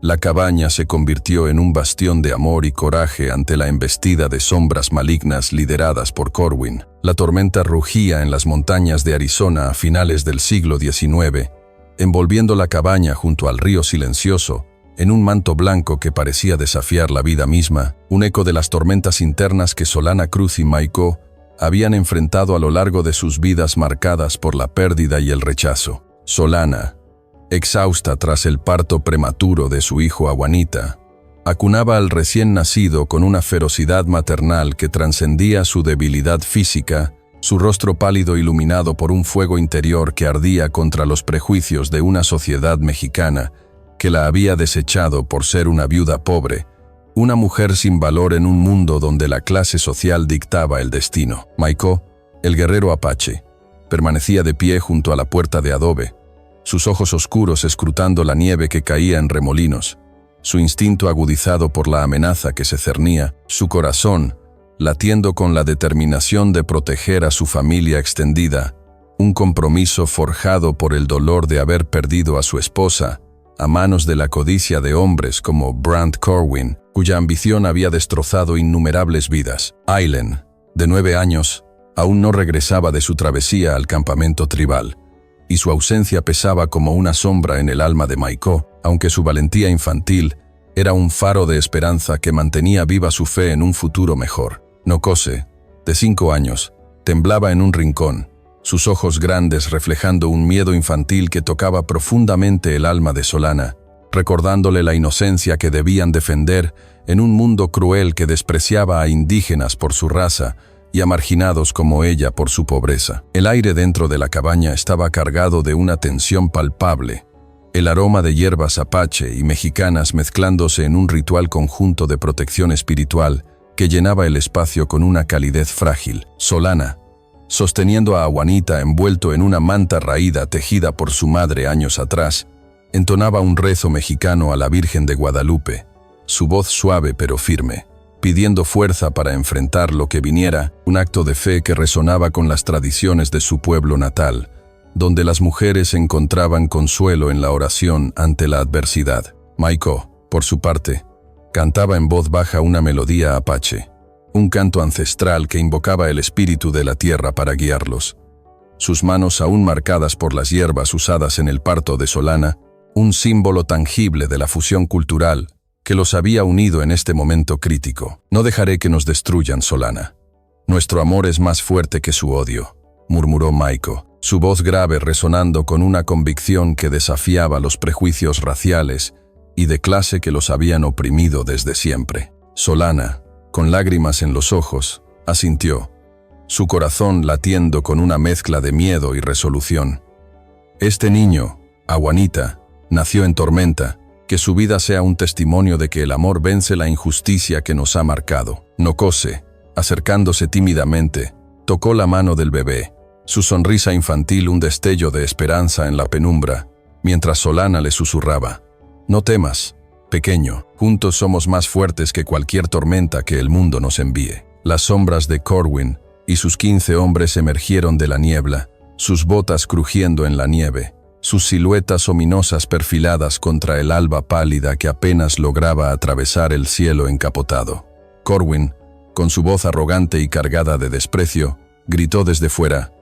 la cabaña se convirtió en un bastión de amor y coraje ante la embestida de sombras malignas lideradas por Corwin. La tormenta rugía en las montañas de Arizona a finales del siglo XIX, envolviendo la cabaña junto al río silencioso, en un manto blanco que parecía desafiar la vida misma, un eco de las tormentas internas que Solana Cruz y Maiko habían enfrentado a lo largo de sus vidas marcadas por la pérdida y el rechazo. Solana, exhausta tras el parto prematuro de su hijo Awanita, acunaba al recién nacido con una ferocidad maternal que trascendía su debilidad física, su rostro pálido iluminado por un fuego interior que ardía contra los prejuicios de una sociedad mexicana que la había desechado por ser una viuda pobre, una mujer sin valor en un mundo donde la clase social dictaba el destino. Maiko, el guerrero apache, permanecía de pie junto a la puerta de adobe, sus ojos oscuros escrutando la nieve que caía en remolinos, su instinto agudizado por la amenaza que se cernía, su corazón latiendo con la determinación de proteger a su familia extendida, un compromiso forjado por el dolor de haber perdido a su esposa a manos de la codicia de hombres como Brant Corwin, cuya ambición había destrozado innumerables vidas. Aileen, de 9 años, aún no regresaba de su travesía al campamento tribal, y su ausencia pesaba como una sombra en el alma de Maiko, aunque su valentía infantil era un faro de esperanza que mantenía viva su fe en un futuro mejor. Nokose, de 5 años, temblaba en un rincón, sus ojos grandes reflejando un miedo infantil que tocaba profundamente el alma de Solana, recordándole la inocencia que debían defender en un mundo cruel que despreciaba a indígenas por su raza y a marginados como ella por su pobreza. El aire dentro de la cabaña estaba cargado de una tensión palpable, el aroma de hierbas apache y mexicanas mezclándose en un ritual conjunto de protección espiritual que llenaba el espacio con una calidez frágil. Solana, sosteniendo a Awanita envuelto en una manta raída tejida por su madre años atrás, entonaba un rezo mexicano a la Virgen de Guadalupe, su voz suave pero firme. pidiendo fuerza para enfrentar lo que viniera, un acto de fe que resonaba con las tradiciones de su pueblo natal, donde las mujeres encontraban consuelo en la oración ante la adversidad. Maiko, por su parte, cantaba en voz baja una melodía apache, un canto ancestral que invocaba el espíritu de la tierra para guiarlos. Sus manos aún marcadas por las hierbas usadas en el parto de Solana, un símbolo tangible de la fusión cultural que los había unido en este momento crítico. «No dejaré que nos destruyan, Solana. Nuestro amor es más fuerte que su odio», murmuró Maiko, su voz grave resonando con una convicción que desafiaba los prejuicios raciales y de clase que los habían oprimido desde siempre. Solana, con lágrimas en los ojos, asintió, su corazón latiendo con una mezcla de miedo y resolución. «Este niño, Awanita, nació en tormenta. Que su vida sea un testimonio de que el amor vence la injusticia que nos ha marcado». Nokose, acercándose tímidamente, tocó la mano del bebé, su sonrisa infantil un destello de esperanza en la penumbra, mientras Solana le susurraba, «No temas, pequeño, juntos somos más fuertes que cualquier tormenta que el mundo nos envíe». Las sombras de Corwin y sus 15 hombres emergieron de la niebla, sus botas crujiendo en la nieve, sus siluetas ominosas perfiladas contra el alba pálida que apenas lograba atravesar el cielo encapotado. Corwin, con su voz arrogante y cargada de desprecio, gritó desde fuera,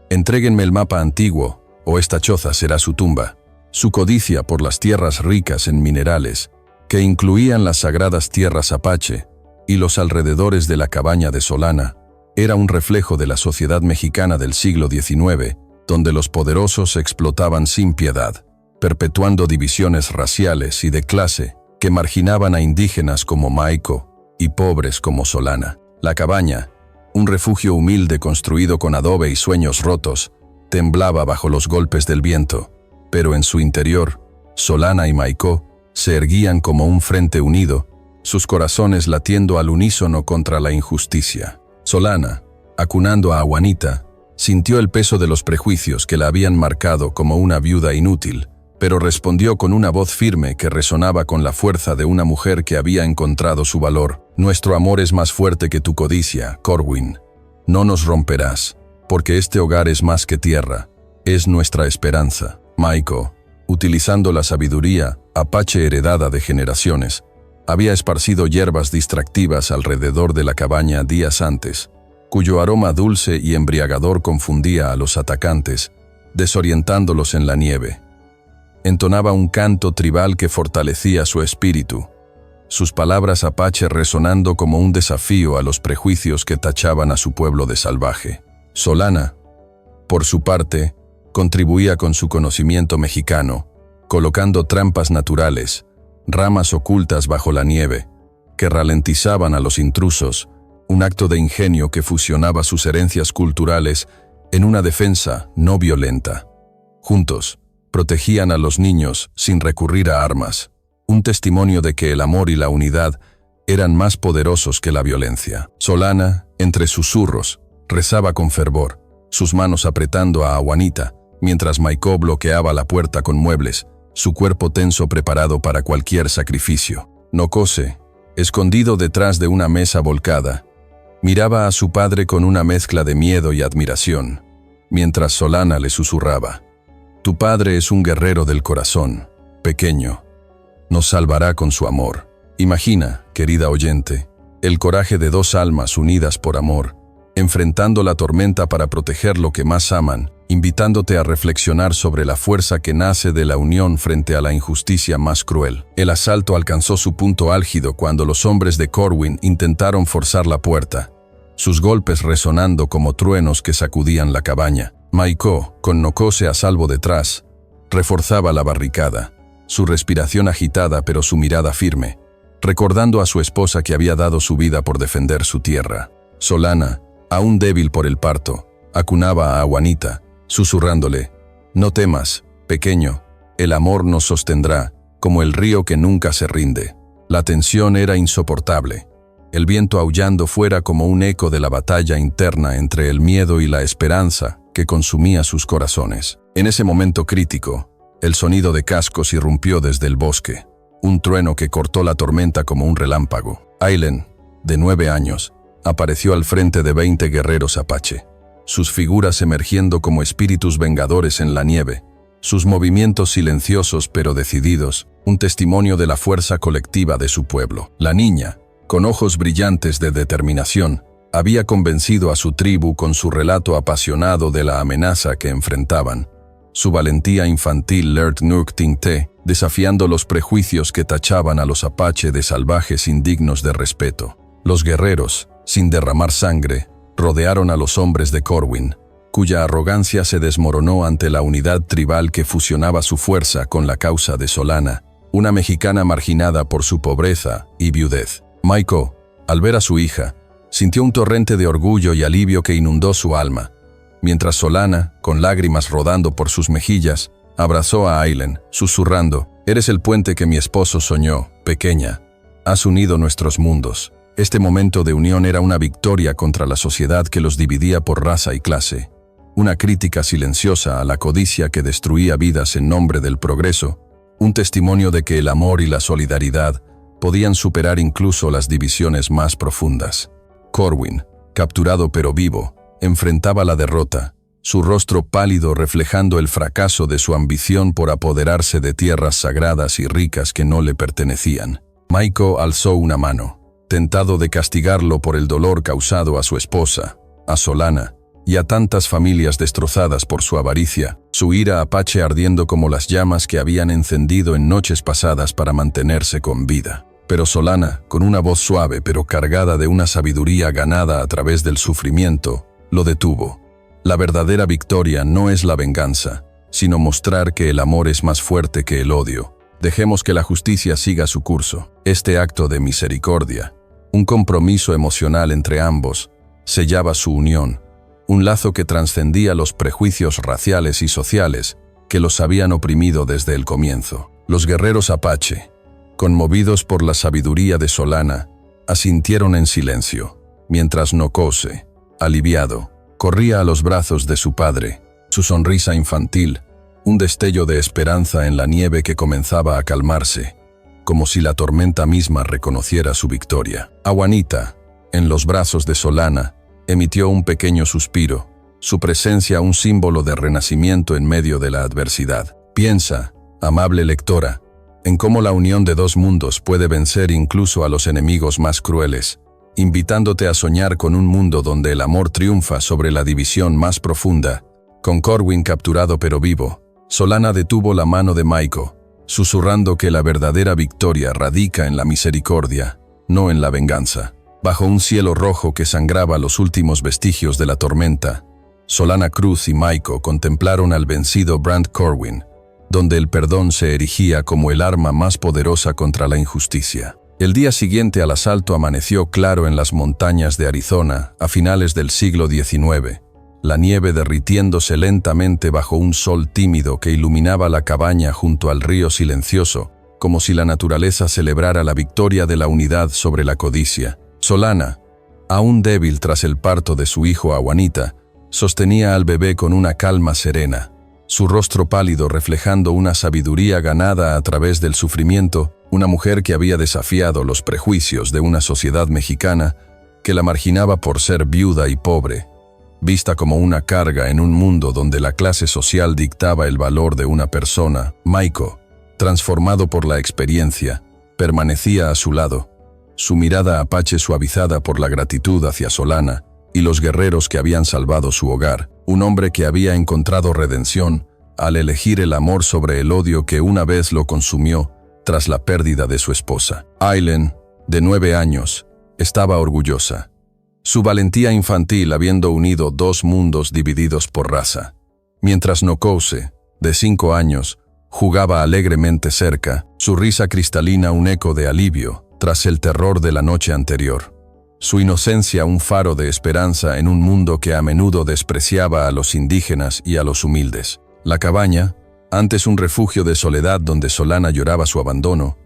«Entréguenme el mapa antiguo, o esta choza será su tumba». Su codicia por las tierras ricas en minerales, que incluían las sagradas tierras Apache y los alrededores de la cabaña de Solana, era un reflejo de la sociedad mexicana del siglo XIX, donde los poderosos explotaban sin piedad, perpetuando divisiones raciales y de clase que marginaban a indígenas como Maiko y pobres como Solana. La cabaña, un refugio humilde construido con adobe y sueños rotos, temblaba bajo los golpes del viento, pero en su interior, Solana y Maiko se erguían como un frente unido, sus corazones latiendo al unísono contra la injusticia. Solana, acunando a Awanita, sintió el peso de los prejuicios que la habían marcado como una viuda inútil, pero respondió con una voz firme que resonaba con la fuerza de una mujer que había encontrado su valor. «Nuestro amor es más fuerte que tu codicia, Corwin. No nos romperás, porque este hogar es más que tierra, es nuestra esperanza». Maiko, utilizando la sabiduría apache heredada de generaciones, había esparcido hierbas distractivas alrededor de la cabaña días antes, cuyo aroma dulce y embriagador confundía a los atacantes, desorientándolos en la nieve. Entonaba un canto tribal que fortalecía su espíritu, sus palabras apache resonando como un desafío a los prejuicios que tachaban a su pueblo de salvaje. Solana, por su parte, contribuía con su conocimiento mexicano, colocando trampas naturales, ramas ocultas bajo la nieve, que ralentizaban a los intrusos, un acto de ingenio que fusionaba sus herencias culturales en una defensa no violenta. Juntos, protegían a los niños sin recurrir a armas, un testimonio de que el amor y la unidad eran más poderosos que la violencia. Solana, entre susurros, rezaba con fervor, sus manos apretando a Awanita, mientras Maiko bloqueaba la puerta con muebles, su cuerpo tenso preparado para cualquier sacrificio. Nokose, escondido detrás de una mesa volcada, miraba a su padre con una mezcla de miedo y admiración, mientras Solana le susurraba, «Tu padre es un guerrero del corazón, pequeño. Nos salvará con su amor». Imagina, querida oyente, el coraje de dos almas unidas por amor, enfrentando la tormenta para proteger lo que más aman, invitándote a reflexionar sobre la fuerza que nace de la unión frente a la injusticia más cruel. El asalto alcanzó su punto álgido cuando los hombres de Corwin intentaron forzar la puerta, sus golpes resonando como truenos que sacudían la cabaña. Maiko, con Nokose a salvo detrás, reforzaba la barricada, su respiración agitada pero su mirada firme, recordando a su esposa que había dado su vida por defender su tierra. Solana, aún débil por el parto, acunaba a Awanita, susurrándole, «No temas, pequeño, el amor nos sostendrá, como el río que nunca se rinde». La tensión era insoportable, el viento aullando fuera como un eco de la batalla interna entre el miedo y la esperanza que consumía sus corazones. En ese momento crítico, el sonido de cascos irrumpió desde el bosque, un trueno que cortó la tormenta como un relámpago. Aileen, de 9 años, apareció al frente de 20 guerreros apache, sus figuras emergiendo como espíritus vengadores en la nieve, sus movimientos silenciosos pero decididos, un testimonio de la fuerza colectiva de su pueblo. La niña, con ojos brillantes de determinación, había convencido a su tribu con su relato apasionado de la amenaza que enfrentaban. Su valentía infantil Lert Nuk Ting Te, desafiando los prejuicios que tachaban a los apache de salvajes indignos de respeto. Los guerreros, sin derramar sangre, rodearon a los hombres de Corwin, cuya arrogancia se desmoronó ante la unidad tribal que fusionaba su fuerza con la causa de Solana, una mexicana marginada por su pobreza y viudez. Maiko, al ver a su hija, sintió un torrente de orgullo y alivio que inundó su alma, mientras Solana, con lágrimas rodando por sus mejillas, abrazó a Aileen, susurrando: «Eres el puente que mi esposo soñó, pequeña. Has unido nuestros mundos». Este momento de unión era una victoria contra la sociedad que los dividía por raza y clase, una crítica silenciosa a la codicia que destruía vidas en nombre del progreso, un testimonio de que el amor y la solidaridad podían superar incluso las divisiones más profundas. Corwin, capturado pero vivo, enfrentaba la derrota, su rostro pálido reflejando el fracaso de su ambición por apoderarse de tierras sagradas y ricas que no le pertenecían. Maiko alzó una mano, tentado de castigarlo por el dolor causado a su esposa, a Solana, y a tantas familias destrozadas por su avaricia, su ira apache ardiendo como las llamas que habían encendido en noches pasadas para mantenerse con vida. Pero Solana, con una voz suave pero cargada de una sabiduría ganada a través del sufrimiento, lo detuvo. La verdadera victoria no es la venganza, sino mostrar que el amor es más fuerte que el odio. Dejemos que la justicia siga su curso. Este acto de misericordia, un compromiso emocional entre ambos, sellaba su unión, un lazo que trascendía los prejuicios raciales y sociales que los habían oprimido desde el comienzo. Los guerreros apache, conmovidos por la sabiduría de Solana, asintieron en silencio, mientras Nokose, aliviado, corría a los brazos de su padre, su sonrisa infantil, un destello de esperanza en la nieve que comenzaba a calmarse, como si la tormenta misma reconociera su victoria. Awanita, en los brazos de Solana, emitió un pequeño suspiro, su presencia un símbolo de renacimiento en medio de la adversidad. Piensa, amable lectora, en cómo la unión de dos mundos puede vencer incluso a los enemigos más crueles, invitándote a soñar con un mundo donde el amor triunfa sobre la división más profunda. Con Corwin capturado pero vivo, Solana detuvo la mano de Maiko, susurrando que la verdadera victoria radica en la misericordia, no en la venganza. Bajo un cielo rojo que sangraba los últimos vestigios de la tormenta, Solana Cruz y Maiko contemplaron al vencido Brant Corwin, donde el perdón se erigía como el arma más poderosa contra la injusticia. El día siguiente al asalto amaneció claro en las montañas de Arizona a finales del siglo XIX, la nieve derritiéndose lentamente bajo un sol tímido que iluminaba la cabaña junto al río silencioso, como si la naturaleza celebrara la victoria de la unidad sobre la codicia. Solana, aún débil tras el parto de su hijo Awanita, sostenía al bebé con una calma serena, su rostro pálido reflejando una sabiduría ganada a través del sufrimiento, una mujer que había desafiado los prejuicios de una sociedad mexicana que la marginaba por ser viuda y pobre, vista como una carga en un mundo donde la clase social dictaba el valor de una persona. Maiko, transformado por la experiencia, permanecía a su lado, su mirada apache suavizada por la gratitud hacia Solana y los guerreros que habían salvado su hogar, un hombre que había encontrado redención al elegir el amor sobre el odio que una vez lo consumió tras la pérdida de su esposa. Aileen, de 9 años, estaba orgullosa. Su valentía infantil habiendo unido dos mundos divididos por raza. Mientras Nokose, de 5 años, jugaba alegremente cerca, su risa cristalina un eco de alivio tras el terror de la noche anterior. Su inocencia un faro de esperanza en un mundo que a menudo despreciaba a los indígenas y a los humildes. La cabaña, antes un refugio de soledad donde Solana lloraba su abandono,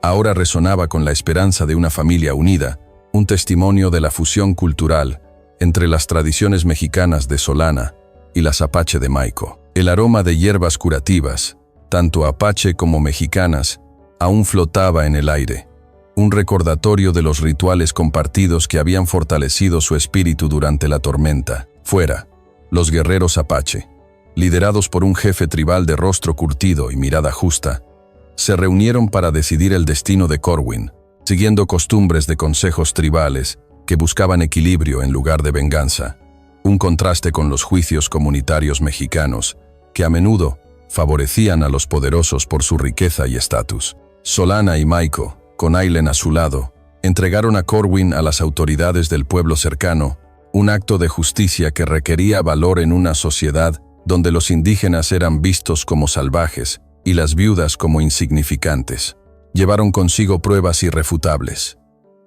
ahora resonaba con la esperanza de una familia unida, un testimonio de la fusión cultural entre las tradiciones mexicanas de Solana y las apache de Maiko. El aroma de hierbas curativas, tanto apache como mexicanas, aún flotaba en el aire, un recordatorio de los rituales compartidos que habían fortalecido su espíritu durante la tormenta. Fuera, los guerreros apache, liderados por un jefe tribal de rostro curtido y mirada justa, se reunieron para decidir el destino de Corwin, siguiendo costumbres de consejos tribales que buscaban equilibrio en lugar de venganza, un contraste con los juicios comunitarios mexicanos, que a menudo favorecían a los poderosos por su riqueza y estatus. Solana y Maiko, con Aylen a su lado, entregaron a Corwin a las autoridades del pueblo cercano, un acto de justicia que requería valor en una sociedad donde los indígenas eran vistos como salvajes y las viudas como insignificantes. Llevaron consigo pruebas irrefutables.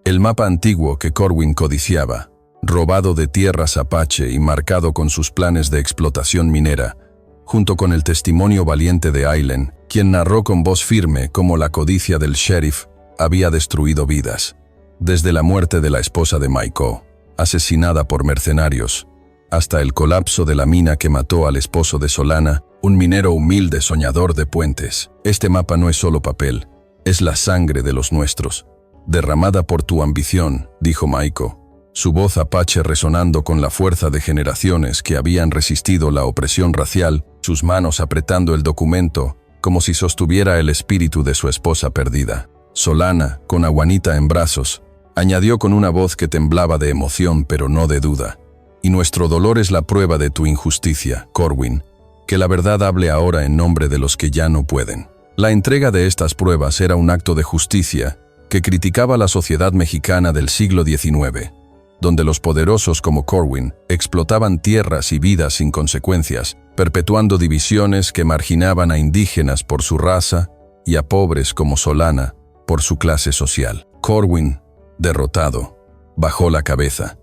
El mapa antiguo que Corwin codiciaba, robado de tierras apache y marcado con sus planes de explotación minera, junto con el testimonio valiente de Aylen, quien narró con voz firme cómo la codicia del sheriff había destruido vidas, desde la muerte de la esposa de Maiko, asesinada por mercenarios, hasta el colapso de la mina que mató al esposo de Solana, un minero humilde soñador de puentes. Este mapa no es solo papel, es la sangre de los nuestros, derramada por tu ambición, dijo Maiko, su voz apache resonando con la fuerza de generaciones que habían resistido la opresión racial, sus manos apretando el documento como si sostuviera el espíritu de su esposa perdida. Solana, con a Juanita en brazos, añadió con una voz que temblaba de emoción pero no de duda: y nuestro dolor es la prueba de tu injusticia, Corwin, que la verdad hable ahora en nombre de los que ya no pueden. La entrega de estas pruebas era un acto de justicia que criticaba la sociedad mexicana del siglo XIX, donde los poderosos como Corwin explotaban tierras y vidas sin consecuencias, perpetuando divisiones que marginaban a indígenas por su raza y a pobres como Solana por su clase social. Corwin, derrotado, bajó la cabeza,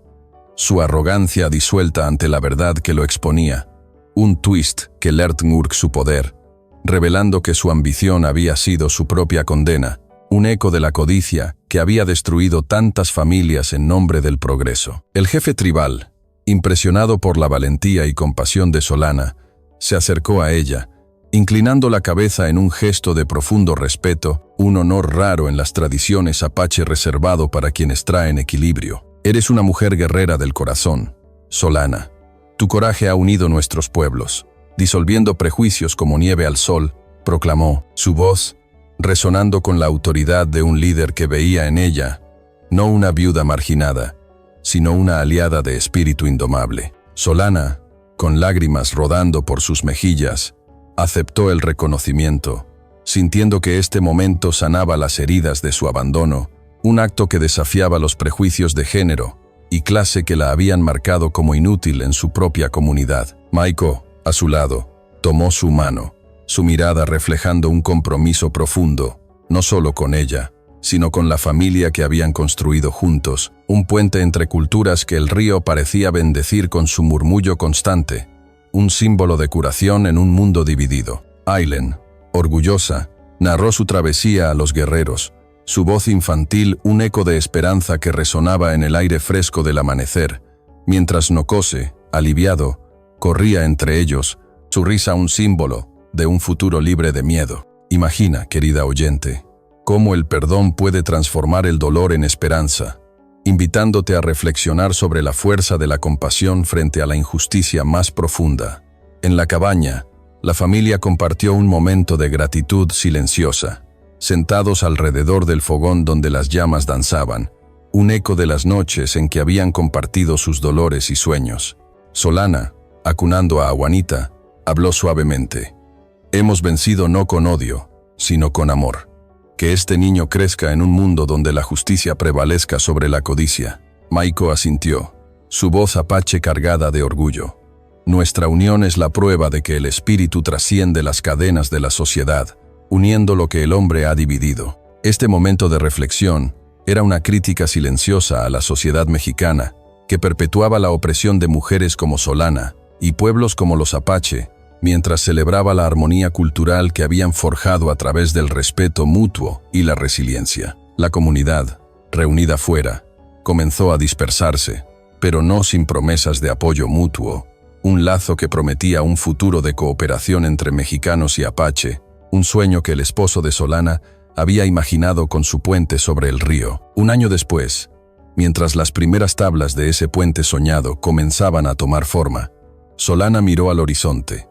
su arrogancia disuelta ante la verdad que lo exponía, un twist que Lertngurk su poder, revelando que su ambición había sido su propia condena, un eco de la codicia que había destruido tantas familias en nombre del progreso. El jefe tribal, impresionado por la valentía y compasión de Solana, se acercó a ella, inclinando la cabeza en un gesto de profundo respeto, un honor raro en las tradiciones apache reservado para quienes traen equilibrio. Eres una mujer guerrera del corazón, Solana. Tu coraje ha unido nuestros pueblos, disolviendo prejuicios como nieve al sol, proclamó, su voz resonando con la autoridad de un líder que veía en ella, no una viuda marginada, sino una aliada de espíritu indomable. Solana, con lágrimas rodando por sus mejillas, aceptó el reconocimiento, sintiendo que este momento sanaba las heridas de su abandono, un acto que desafiaba los prejuicios de género y clase que la habían marcado como inútil en su propia comunidad. Maiko, a su lado, tomó su mano, su mirada reflejando un compromiso profundo, no solo con ella, sino con la familia que habían construido juntos, un puente entre culturas que el río parecía bendecir con su murmullo constante, un símbolo de curación en un mundo dividido. Aylen, orgullosa, narró su travesía a los guerreros, su voz infantil un eco de esperanza que resonaba en el aire fresco del amanecer, mientras Nokose, aliviado, corría entre ellos, su risa un símbolo de un futuro libre de miedo. Imagina, querida oyente, cómo el perdón puede transformar el dolor en esperanza, invitándote a reflexionar sobre la fuerza de la compasión frente a la injusticia más profunda. En la cabaña, la familia compartió un momento de gratitud silenciosa, sentados alrededor del fogón donde las llamas danzaban, un eco de las noches en que habían compartido sus dolores y sueños. Solana, acunando a Juanita, habló suavemente. Hemos vencido no con odio, sino con amor. Que este niño crezca en un mundo donde la justicia prevalezca sobre la codicia. Maiko asintió, su voz apache cargada de orgullo. Nuestra unión es la prueba de que el espíritu trasciende las cadenas de la sociedad, uniendo lo que el hombre ha dividido. Este momento de reflexión era una crítica silenciosa a la sociedad mexicana, que perpetuaba la opresión de mujeres como Solana y pueblos como los apache, mientras celebraba la armonía cultural que habían forjado a través del respeto mutuo y la resiliencia. La comunidad, reunida fuera, comenzó a dispersarse, pero no sin promesas de apoyo mutuo, un lazo que prometía un futuro de cooperación entre mexicanos y apache, un sueño que el esposo de Solana había imaginado con su puente sobre el río. Un año después, mientras las primeras tablas de ese puente soñado comenzaban a tomar forma, Solana miró al horizonte,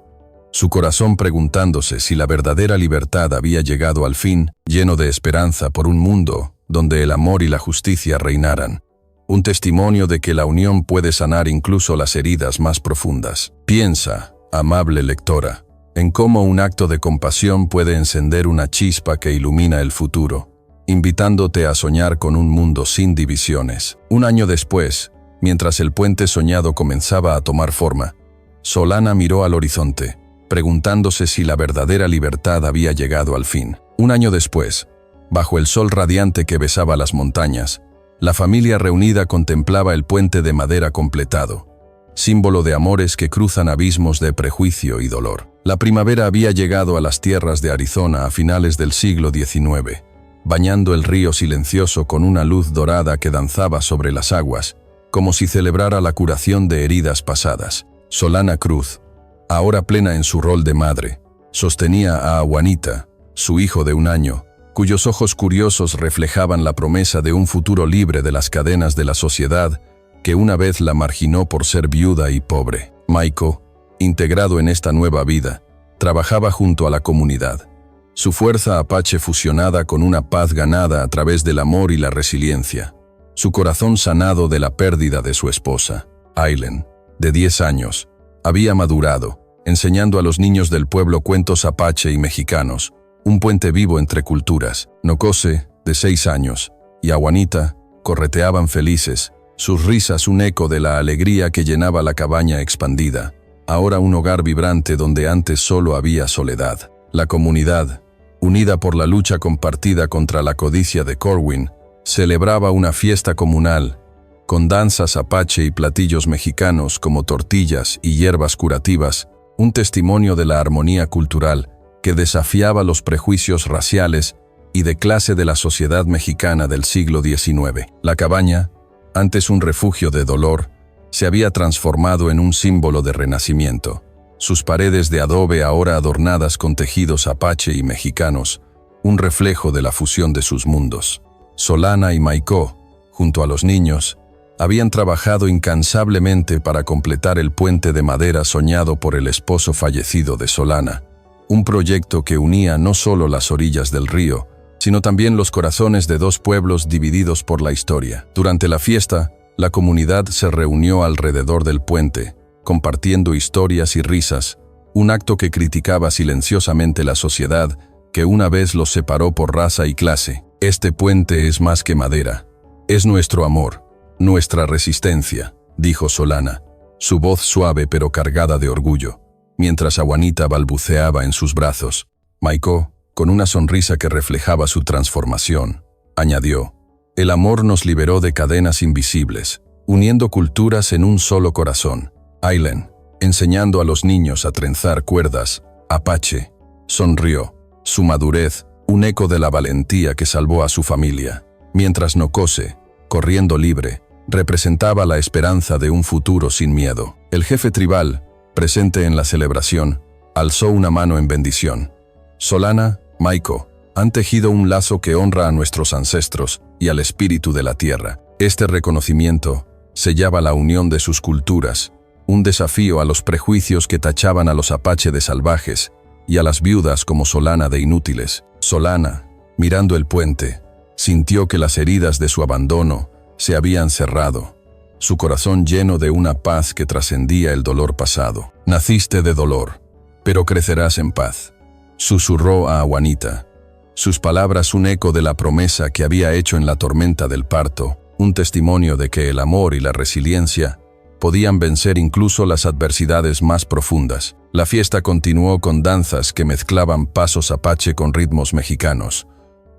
su corazón preguntándose si la verdadera libertad había llegado al fin, lleno de esperanza por un mundo donde el amor y la justicia reinaran. Un testimonio de que la unión puede sanar incluso las heridas más profundas. Piensa, amable lectora, en cómo un acto de compasión puede encender una chispa que ilumina el futuro, invitándote a soñar con un mundo sin divisiones. Un año después, mientras el puente soñado comenzaba a tomar forma, Solana miró al horizonte, preguntándose si la verdadera libertad había llegado al fin. Un año después, bajo el sol radiante que besaba las montañas, la familia reunida contemplaba el puente de madera completado, símbolo de amores que cruzan abismos de prejuicio y dolor. La primavera había llegado a las tierras de Arizona a finales del siglo XIX, bañando el río silencioso con una luz dorada que danzaba sobre las aguas, como si celebrara la curación de heridas pasadas. Solana Cruz, ahora plena en su rol de madre, sostenía a Juanita, su hijo de 1 año, cuyos ojos curiosos reflejaban la promesa de un futuro libre de las cadenas de la sociedad que una vez la marginó por ser viuda y pobre. Maiko, integrado en esta nueva vida, trabajaba junto a la comunidad, su fuerza apache fusionada con una paz ganada a través del amor y la resiliencia, su corazón sanado de la pérdida de su esposa. Aileen, de 10 años, había madurado, enseñando a los niños del pueblo cuentos apache y mexicanos, un puente vivo entre culturas. Nokose, de 6 años, y Juanita correteaban felices, sus risas un eco de la alegría que llenaba la cabaña expandida, ahora un hogar vibrante donde antes solo había soledad. La comunidad, unida por la lucha compartida contra la codicia de Corwin, celebraba una fiesta comunal, con danzas apache y platillos mexicanos como tortillas y hierbas curativas, un testimonio de la armonía cultural que desafiaba los prejuicios raciales y de clase de la sociedad mexicana del siglo XIX. La cabaña, antes un refugio de dolor, se había transformado en un símbolo de renacimiento. Sus paredes de adobe ahora adornadas con tejidos apache y mexicanos, un reflejo de la fusión de sus mundos. Solana y Maiko, junto a los niños, habían trabajado incansablemente para completar el puente de madera soñado por el esposo fallecido de Solana, un proyecto que unía no solo las orillas del río, sino también los corazones de 2 pueblos divididos por la historia. Durante la fiesta, la comunidad se reunió alrededor del puente, compartiendo historias y risas, un acto que criticaba silenciosamente la sociedad que una vez los separó por raza y clase. Este puente es más que madera, es nuestro amor, nuestra resistencia, dijo Solana, su voz suave pero cargada de orgullo, mientras Juanita balbuceaba en sus brazos. Maiko, con una sonrisa que reflejaba su transformación, añadió: el amor nos liberó de cadenas invisibles, uniendo culturas en un solo corazón. Aileen, enseñando a los niños a trenzar cuerdas, apache, sonrió, su madurez, un eco de la valentía que salvó a su familia, mientras Nokose, corriendo libre, representaba la esperanza de un futuro sin miedo. El jefe tribal, presente en la celebración, alzó una mano en bendición. Solana, Maiko, han tejido un lazo que honra a nuestros ancestros y al espíritu de la tierra. Este reconocimiento sellaba la unión de sus culturas, un desafío a los prejuicios que tachaban a los apache de salvajes y a las viudas como Solana de inútiles. Solana, mirando el puente, sintió que las heridas de su abandono se habían cerrado, su corazón lleno de una paz que trascendía el dolor pasado. Naciste de dolor, pero crecerás en paz, susurró a Juanita, sus palabras un eco de la promesa que había hecho en la tormenta del parto, un testimonio de que el amor y la resiliencia podían vencer incluso las adversidades más profundas. La fiesta continuó con danzas que mezclaban pasos apache con ritmos mexicanos,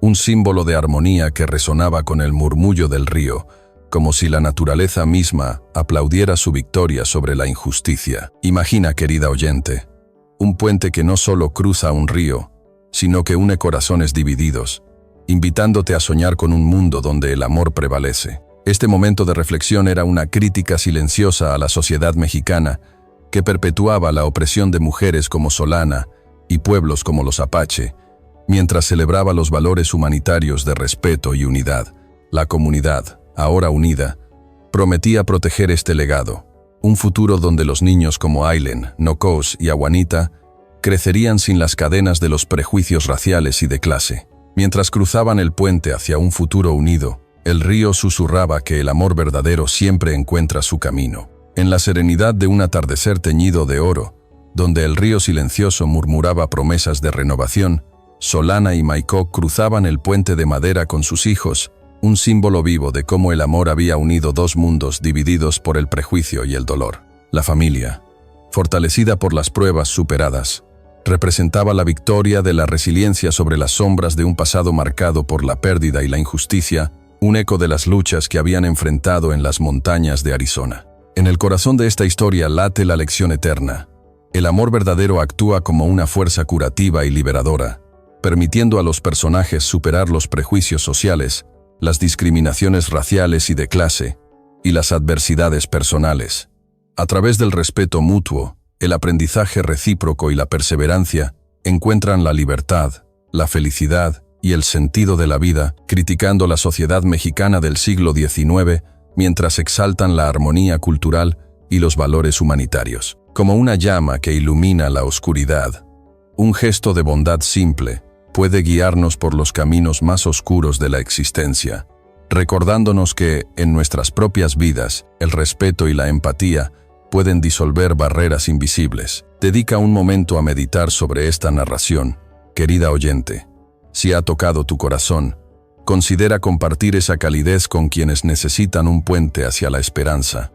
un símbolo de armonía que resonaba con el murmullo del río, como si la naturaleza misma aplaudiera su victoria sobre la injusticia. Imagina, querida oyente, un puente que no solo cruza un río, sino que une corazones divididos, invitándote a soñar con un mundo donde el amor prevalece. Este momento de reflexión era una crítica silenciosa a la sociedad mexicana que perpetuaba la opresión de mujeres como Solana y pueblos como los apache, Mientras celebraba los valores humanitarios de respeto y unidad, la comunidad, ahora unida, prometía proteger este legado, un futuro donde los niños como Aileen, Nokos y Awanita crecerían sin las cadenas de los prejuicios raciales y de clase. Mientras cruzaban el puente hacia un futuro unido, el río susurraba que el amor verdadero siempre encuentra su camino. En la serenidad de un atardecer teñido de oro, donde el río silencioso murmuraba promesas de renovación, Solana y Maiko cruzaban el puente de madera con sus hijos, un símbolo vivo de cómo el amor había unido dos mundos divididos por el prejuicio y el dolor. La familia, fortalecida por las pruebas superadas, representaba la victoria de la resiliencia sobre las sombras de un pasado marcado por la pérdida y la injusticia, un eco de las luchas que habían enfrentado en las montañas de Arizona. En el corazón de esta historia late la lección eterna. El amor verdadero actúa como una fuerza curativa y liberadora, permitiendo a los personajes superar los prejuicios sociales, las discriminaciones raciales y de clase, y las adversidades personales. A través del respeto mutuo, el aprendizaje recíproco y la perseverancia encuentran la libertad, la felicidad y el sentido de la vida, criticando la sociedad mexicana del siglo XIX mientras exaltan la armonía cultural y los valores humanitarios. Como una llama que ilumina la oscuridad, un gesto de bondad simple puede guiarnos por los caminos más oscuros de la existencia, recordándonos que, en nuestras propias vidas, el respeto y la empatía pueden disolver barreras invisibles. Dedica un momento a meditar sobre esta narración, querida oyente. Si ha tocado tu corazón, considera compartir esa calidez con quienes necesitan un puente hacia la esperanza.